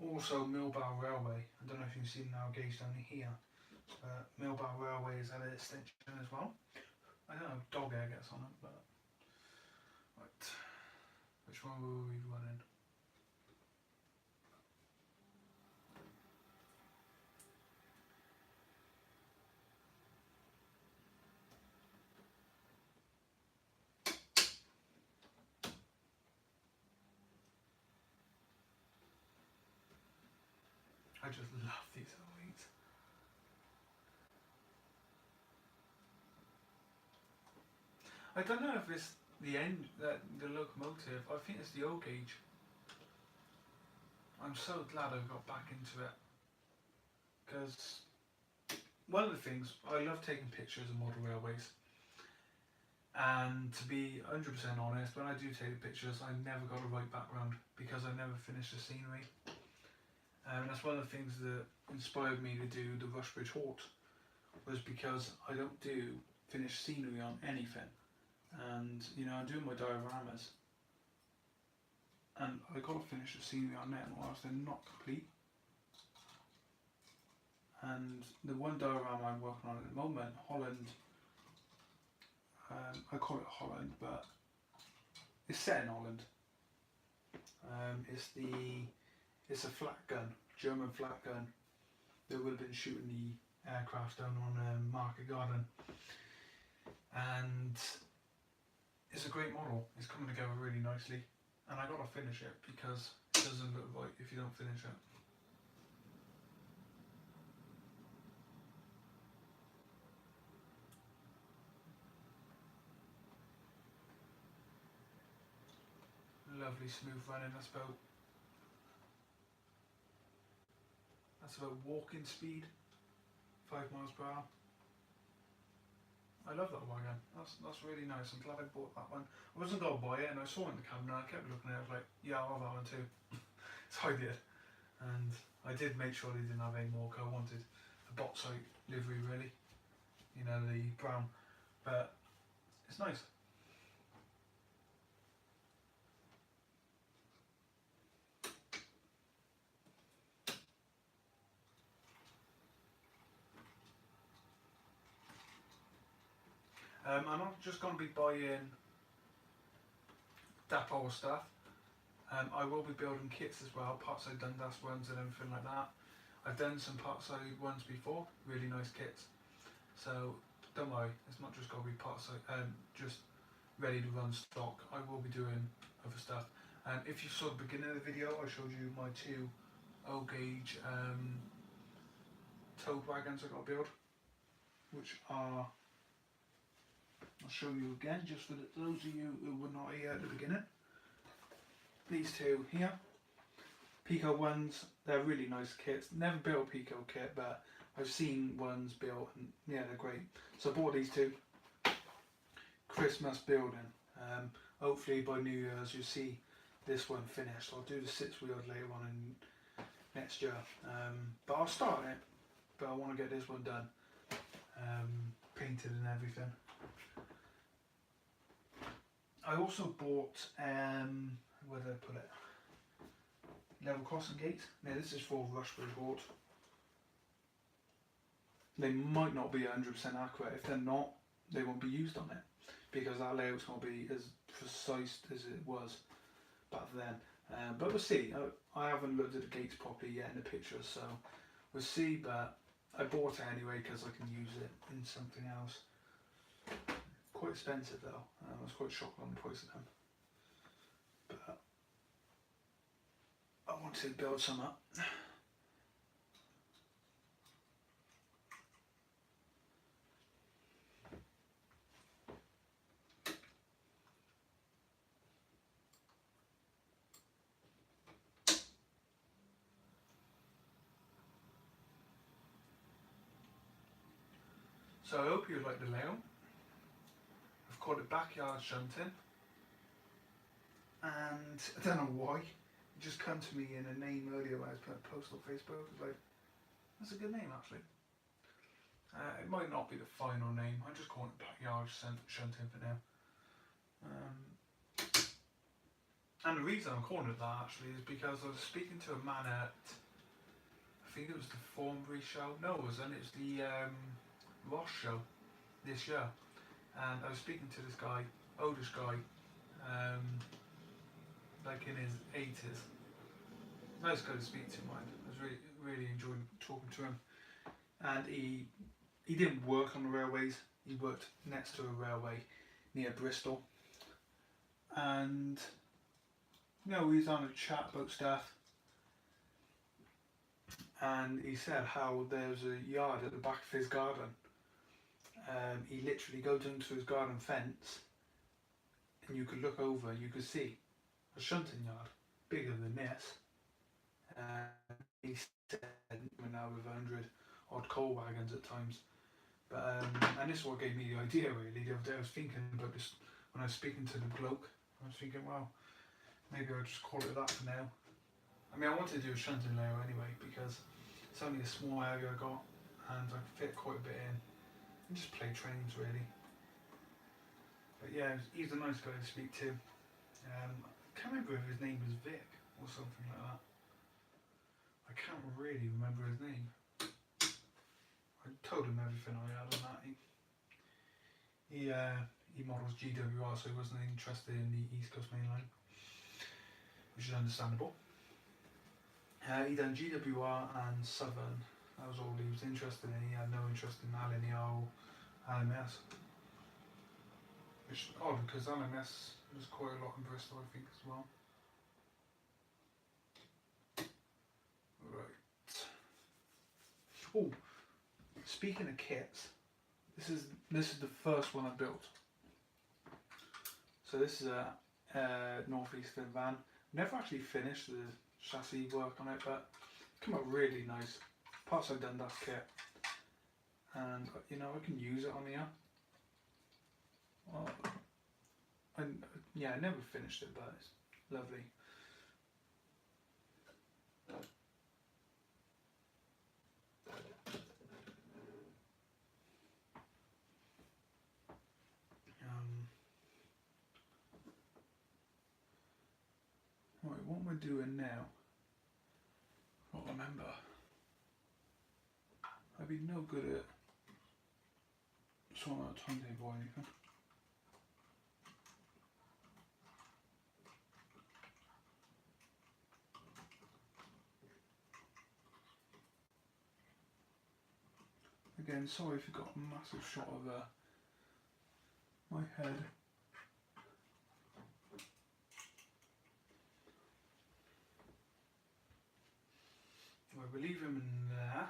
Also, Millbar Railway. I don't know if you've seen our gauge down here. Millbar Railway is at an extension as well. I don't know if dog air gets on it, but right. Which one were we running? I just love these L8s. I don't know if it's the locomotive. I think it's the O gauge. I'm so glad I got back into it, because one of the things, I love taking pictures of model railways, and to be 100% honest, when I do take the pictures I never got a right background, because I never finished the scenery. And that's one of the things that inspired me to do the Rushbridge Hort, was because I don't do finished scenery on anything. And you know, I'm doing my dioramas, and I got to finish the scenery on them, or else they're not complete. And the one diorama I'm working on at the moment, Holland, I call it Holland, but it's set in Holland. It's a flat gun, German flat gun. They would have been shooting the aircraft down on Market Garden, and it's a great model. It's coming together really nicely, and I gotta finish it because it doesn't look right if you don't finish it. Lovely smooth running. That's about walking speed, 5 miles per hour. I love that wagon. That's really nice. I'm glad I bought that one. I wasn't gonna buy it, and I saw it in the camera, and I kept looking at it. I was like, yeah, I'll have that one too. So I did, and I did make sure they didn't have any more. Cause I wanted the Botsoy livery, really. You know, the brown, but it's nice. I'm not just going to be buying Dapol stuff. I will be building kits as well, Parkside Dundas ones and everything like that. I've done some Parkside ones before, really nice kits. So don't worry, it's not just going to be Parkside, just ready to run stock. I will be doing other stuff. And if you saw the beginning of the video, I showed you my 2 O-gauge towed wagons I got to build, which are, I'll show you again just for those of you who were not here at the beginning. These 2 here, Peco ones, they're really nice kits. Never built a Peco kit, but I've seen ones built and yeah, they're great. So I bought these 2. Christmas building. Hopefully by New Year's you'll see this one finished. I'll do the 6-wheeled later on in next year. But I'll start it, but I want to get this one done. Painted and everything. I also bought, where did I put it? Level crossing gates. Now this is for Rushbridge Hort. They might not be 100% accurate. If they're not, they won't be used on it, because that layout's going to be as precise as it was back then. But we'll see. I haven't looked at the gates properly yet in the pictures, so we'll see. But I bought it anyway because I can use it in something else. Quite expensive though. I was quite shocked on the price of them. But I want to build some up. So I hope you like the layout. I've called it Backyard Shunting, and I don't know why, it just came to me in a name earlier when I was putting a post on Facebook. It's like, that's a good name actually. It might not be the final name, I'm just calling it Backyard Shunting for now. And the reason I'm calling it that actually is because I was speaking to a man at, I think it was the Thornbury show, no it wasn't, it was the Ross show this year, and I was speaking to this guy, oldish guy, like in his 80s. Nice guy to speak to, mind. I was really enjoying talking to him. And he didn't work on the railways. He worked next to a railway near Bristol. And you know, we was on a chat about stuff. And he said how there's a yard at the back of his garden. He literally goes into his garden fence, and you could look over, you could see a shunting yard bigger than this. He said we're now with 100 odd coal wagons at times. But and this is what gave me the idea really. The other day I was thinking about this when I was speaking to the bloke. I was thinking, well, maybe I'll just call it that for now. I mean, I wanted to do a shunting layout anyway because it's only a small area I got, and I can fit quite a bit in. And just play trains really. But yeah, he's a nice guy to speak to. can't remember if his name was Vic or something like that. I can't really remember his name. I told him everything I had on that. He models GWR, so he wasn't interested in the East Coast Main Line, which is understandable. He done GWR and Southern. That was all he was interested in. He had no interest in LNEO, LMS. Which is odd because LMS was quite a lot in Bristol, I think, as well. Right. Oh, speaking of kits, this is the first one I built. So this is a Northeastern van. Never actually finished the chassis work on it, but it's come out really nice. Parts I've done that kit, and you know I can use it on here. And yeah, I never finished it, but it's lovely. Right, what am I doing now? I can't remember. I'd be no good at sorting out a timetable or anything. Again, sorry if you got a massive shot of my head. We'll leave him in there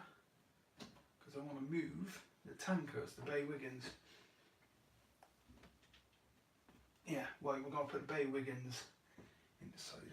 because I want to move the tankers, the Bay Wiggins. Yeah, well, we're going to put the Bay Wiggins in the siding.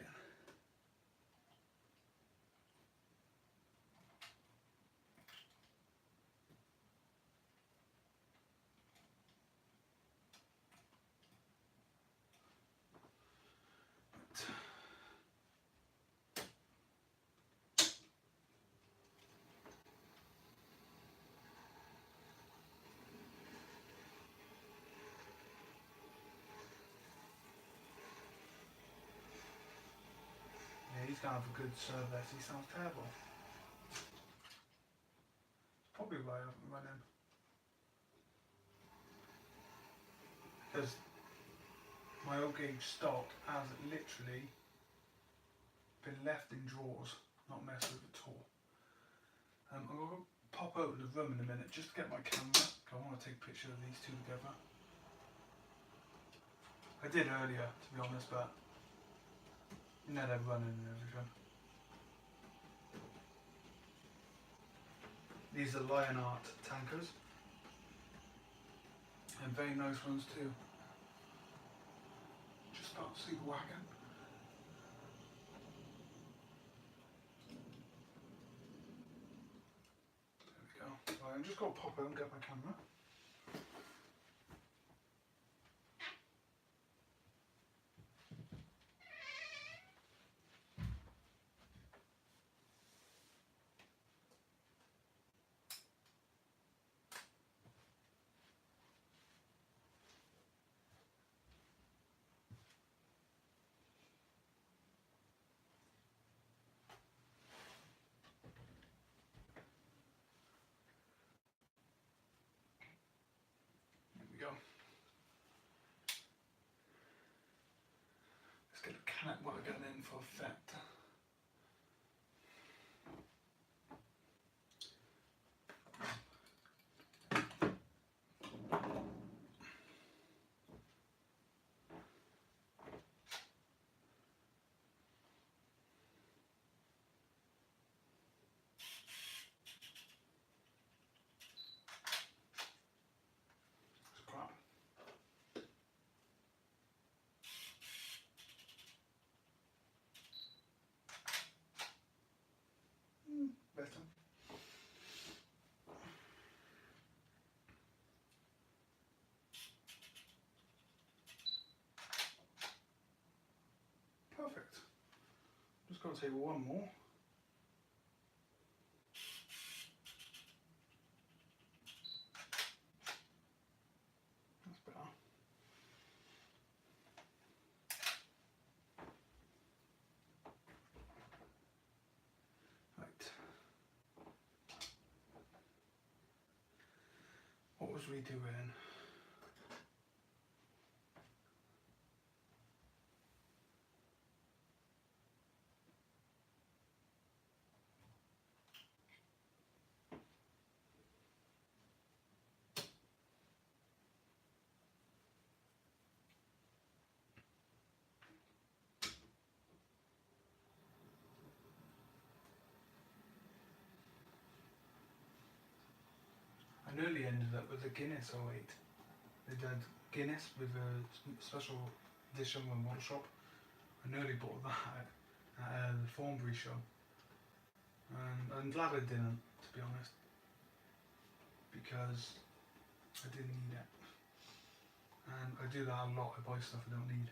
Yeah, he's going to have a good service. He sounds terrible. Probably why I haven't run him. Because my old gauge stock has literally been left in drawers, not messed with at all. I'm going to pop open the room in a minute just to get my camera, because I want to take a picture of these two together. I did earlier, to be honest, but now they're running and everything. These are Lionheart tankers, and very nice ones too. Just about to see the wagon. There we go. Right, I'm just going to pop out and get my camera. Go. Let's get a cat wagon in for effect. Scrap. Better. Perfect. Just got to take one more. That's better. was we doing? I nearly ended up with a Guinness 08. They did Guinness with a special edition with Model Shop. I nearly bought that at the Thornbury show. And I'm glad I didn't, to be honest, because I didn't need it. And I do that a lot, I buy stuff I don't need.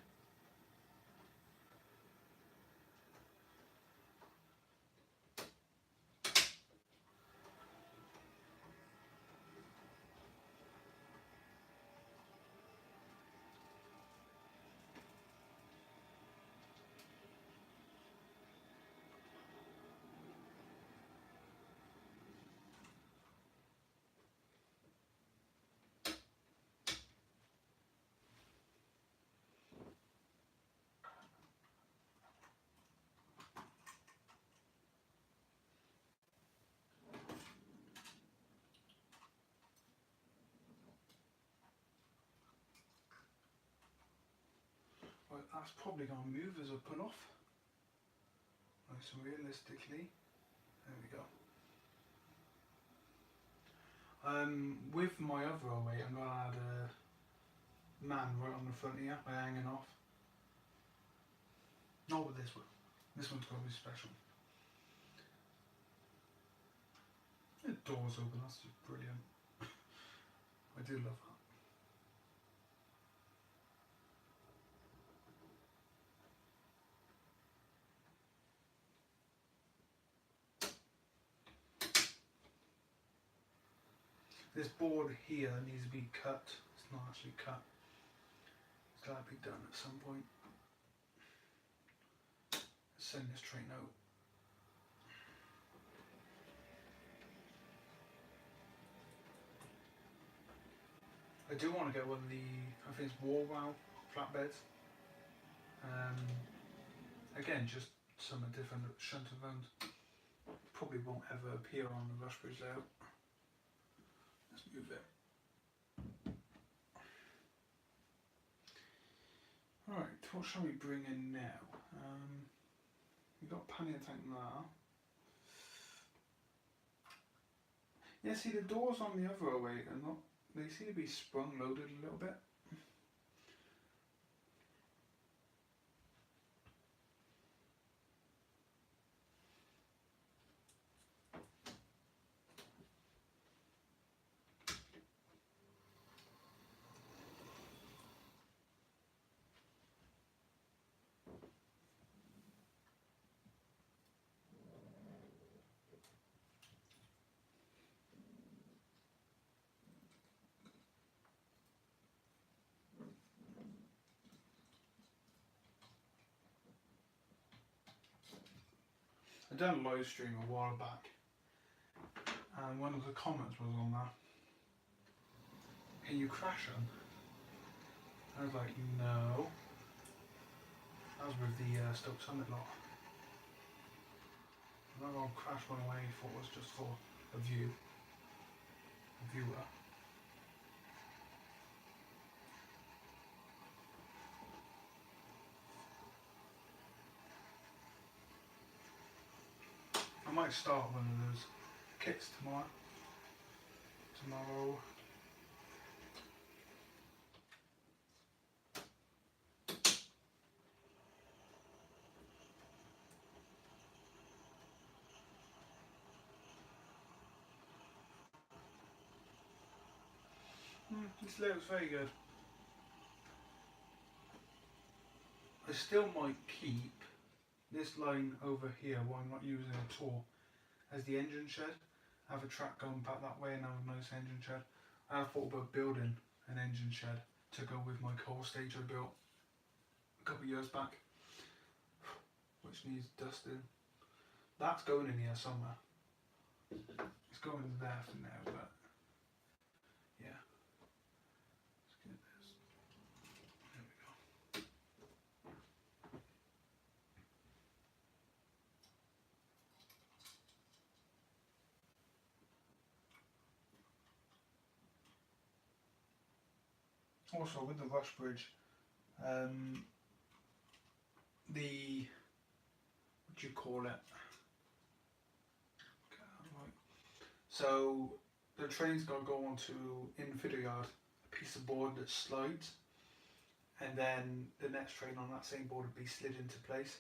Well, that's probably going to move as I pull off. Nice and realistically. There we go. With my other 08, I'm going to add a man right on the front here by hanging off. Not with this one. This one's going to be special. The door's open, that's just brilliant. I do love that. This board here needs to be cut. It's not actually cut. It's got to be done at some point. Let's send this train out. I do want to get one of the, I think it's Warwow flatbeds. Again, just something different that shouldn't have owned. Probably won't ever appear on the Rushbridge layout. Let's move it. Alright, what shall we bring in now? We've got pannier tank there. Yeah, see the doors on the other 08 are not, they seem to be sprung loaded a little bit. I done a live stream a while back, and one of the comments was on that. Can you crash them? I was like, no. That was with the Stoke Summit lot. I'm not going to crash one away, thought it was just for a viewer. I might start one of those kits tomorrow. This layout's very good. I still might keep this line over here, what I'm not using at all, as the engine shed. I have a track going back that way and I have a nice engine shed. I have thought about building an engine shed to go with my coal stage I built a couple of years back, which needs dusting. That's going in here somewhere. It's going there for now, but yeah. Also with the Rush Bridge, the, what do you call it? Right. So the train's got to go onto, in the feeder yard, a piece of board that slides, and then the next train on that same board would be slid into place.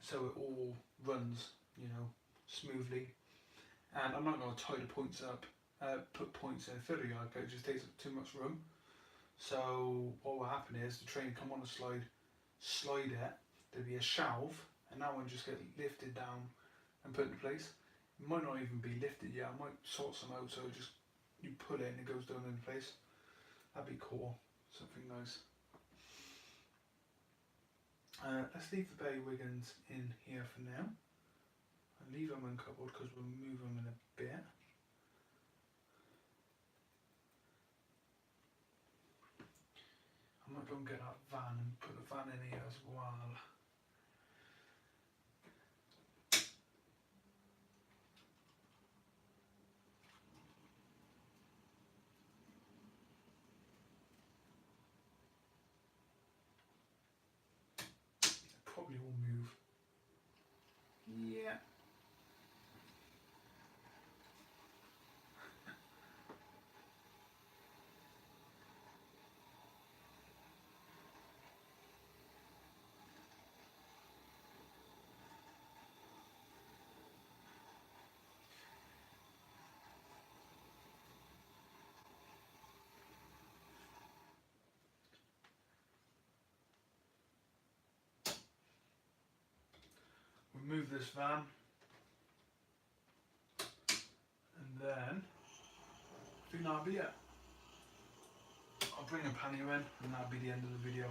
So it all runs, you know, smoothly. And I'm not going to tie the points up, put points in a feeder yard because it just takes up too much room. So what will happen is the train come on a slide it, there'll be a shelf, and that one just get lifted down and put into place. It might not even be lifted yet, I might sort some out so just you pull it and it goes down into place. That'd be cool, something nice. Let's leave the bailiwigans in here for now. I'll leave them uncoupled because we'll move them in a bit. I might go and get that van and put the van in here as well. Probably will move. Yeah. We'll move this van. And then, I think that'll be it. I'll bring a pannier in and that'll be the end of the video.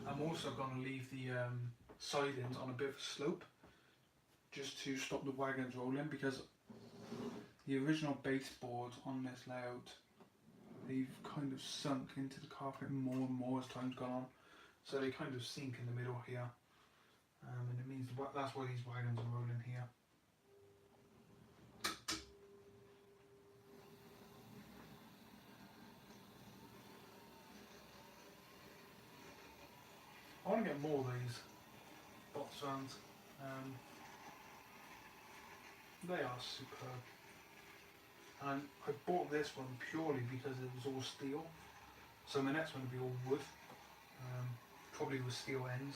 I'm also going to leave the sidings on a bit of a slope just to stop the wagons rolling, because the original baseboards on this layout, they've kind of sunk into the carpet more and more as time's gone on, so they kind of sink in the middle here, and it means that's why these wagons are rolling here. I want to get more of these box vans. They are superb. And I bought this one purely because it was all steel. So my next one will be all wood, probably with steel ends.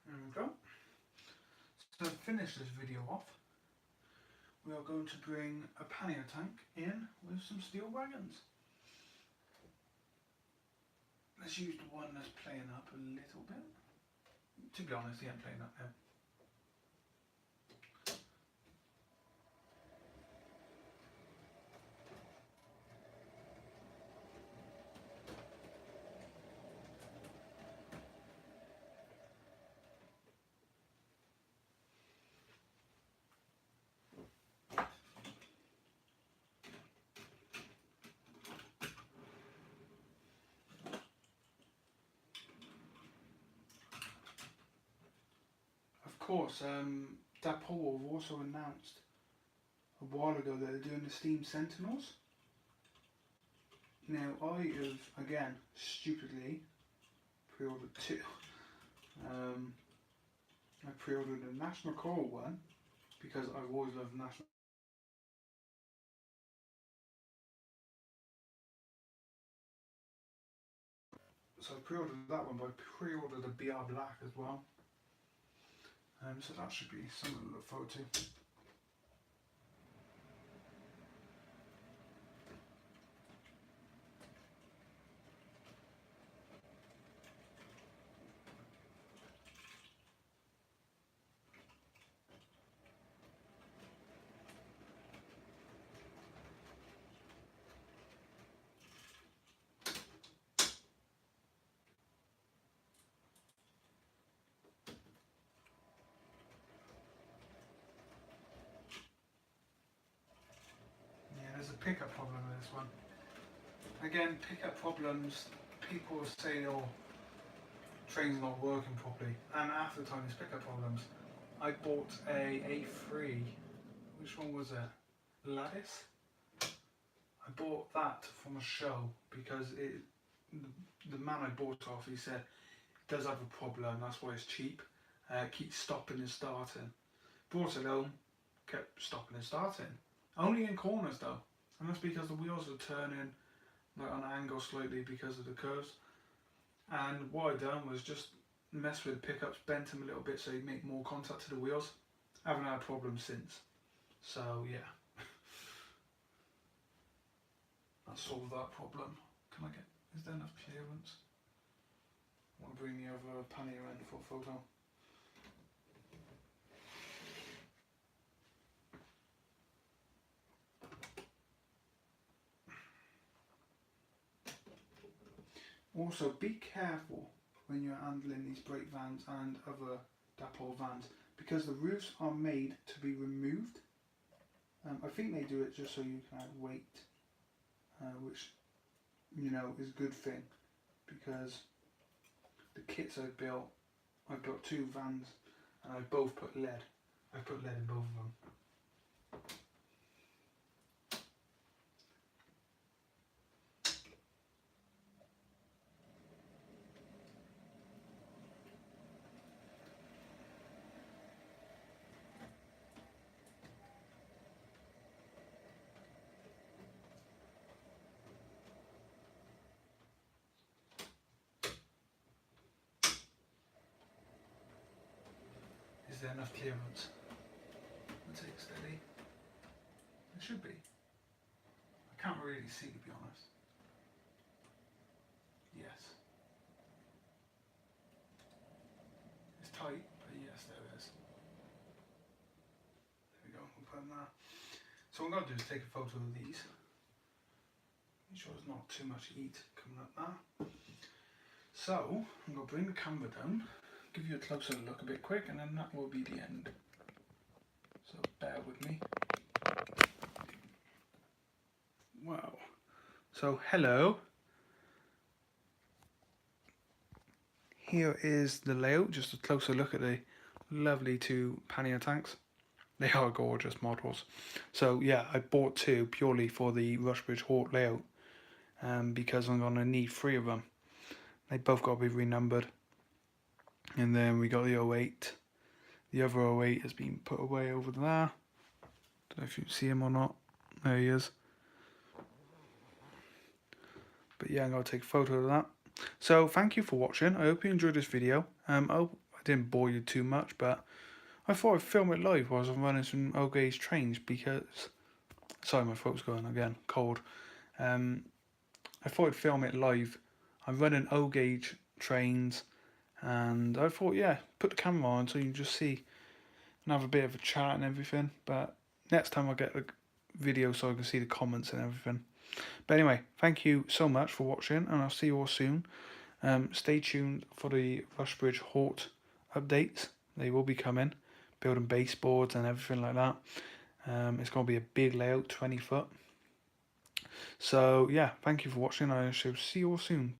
There we go. So to finish this video off, we are going to bring a pannier tank in with some steel wagons. Let's use the one that's playing up a little bit. To be honest, he ain't playing up now. Of course, Dapol have also announced a while ago that they're doing the Steam Sentinels. Now I have, again, stupidly pre-ordered two. I pre-ordered a National Coral one because I've always loved National. So I pre-ordered that one, but I pre-ordered a BR Black as well. So that should be something to look forward to. pickup problem with this one. Again, pickup problems, people say, oh, train's not working properly, and after the time it's pickup problems. I bought a A3, which one was it? Lattice? I bought that from a show because the man I bought it off, he said it does have a problem, that's why it's cheap. It keeps stopping and starting. Brought it home, kept stopping and starting. Only in corners though, and that's because the wheels are turning like on an angle slightly because of the curves. And what I done was just mess with the pickups, bent them a little bit so you make more contact to the wheels. I haven't had a problem since. So yeah, that solved that problem. Can I get, is there enough clearance? I want to bring the other pannier in for a photo. Also, be careful when you're handling these brake vans and other Dapol vans because the roofs are made to be removed. I think they do it just so you can add weight, which you know is a good thing because the kits I've built 2 vans and I both put lead. I put lead in both of them. Is there enough clearance? I'll take it steady. It should be. I can't really see, to be honest. Yes. It's tight, but yes, there it is. There we go, we'll put them there. So what I'm going to do is take a photo of these. Make sure there's not too much heat coming up there. So, I'm going to bring the camera down, give you a closer look a bit quick, and then that will be the end. So bear with me. Wow. So hello. Here is the layout, just a closer look at the lovely 2 pannier tanks. They are gorgeous models. So yeah, I bought 2 purely for the Rushbridge Hort layout because I'm going to need 3 of them. They both got to be renumbered. And then we got the 08. The other 08 has been put away over there. Don't know if you can see him or not. There he is. But yeah, I'm going to take a photo of that. So thank you for watching. I hope you enjoyed this video. I hope I didn't bore you too much, but I thought I'd film it live whilst I'm running some O-gauge trains because... Sorry, my throat's going again, cold. I thought I'd film it live. I'm running O-gauge trains and I thought, yeah, put the camera on so you can just see and have a bit of a chat and everything. But next time I'll get the video so I can see the comments and everything. But anyway, thank you so much for watching and I'll see you all soon. Stay tuned for the Rushbridge Hort updates. They will be coming. Building baseboards and everything like that. It's going to be a big layout, 20 foot. So yeah, thank you for watching. I shall see you all soon.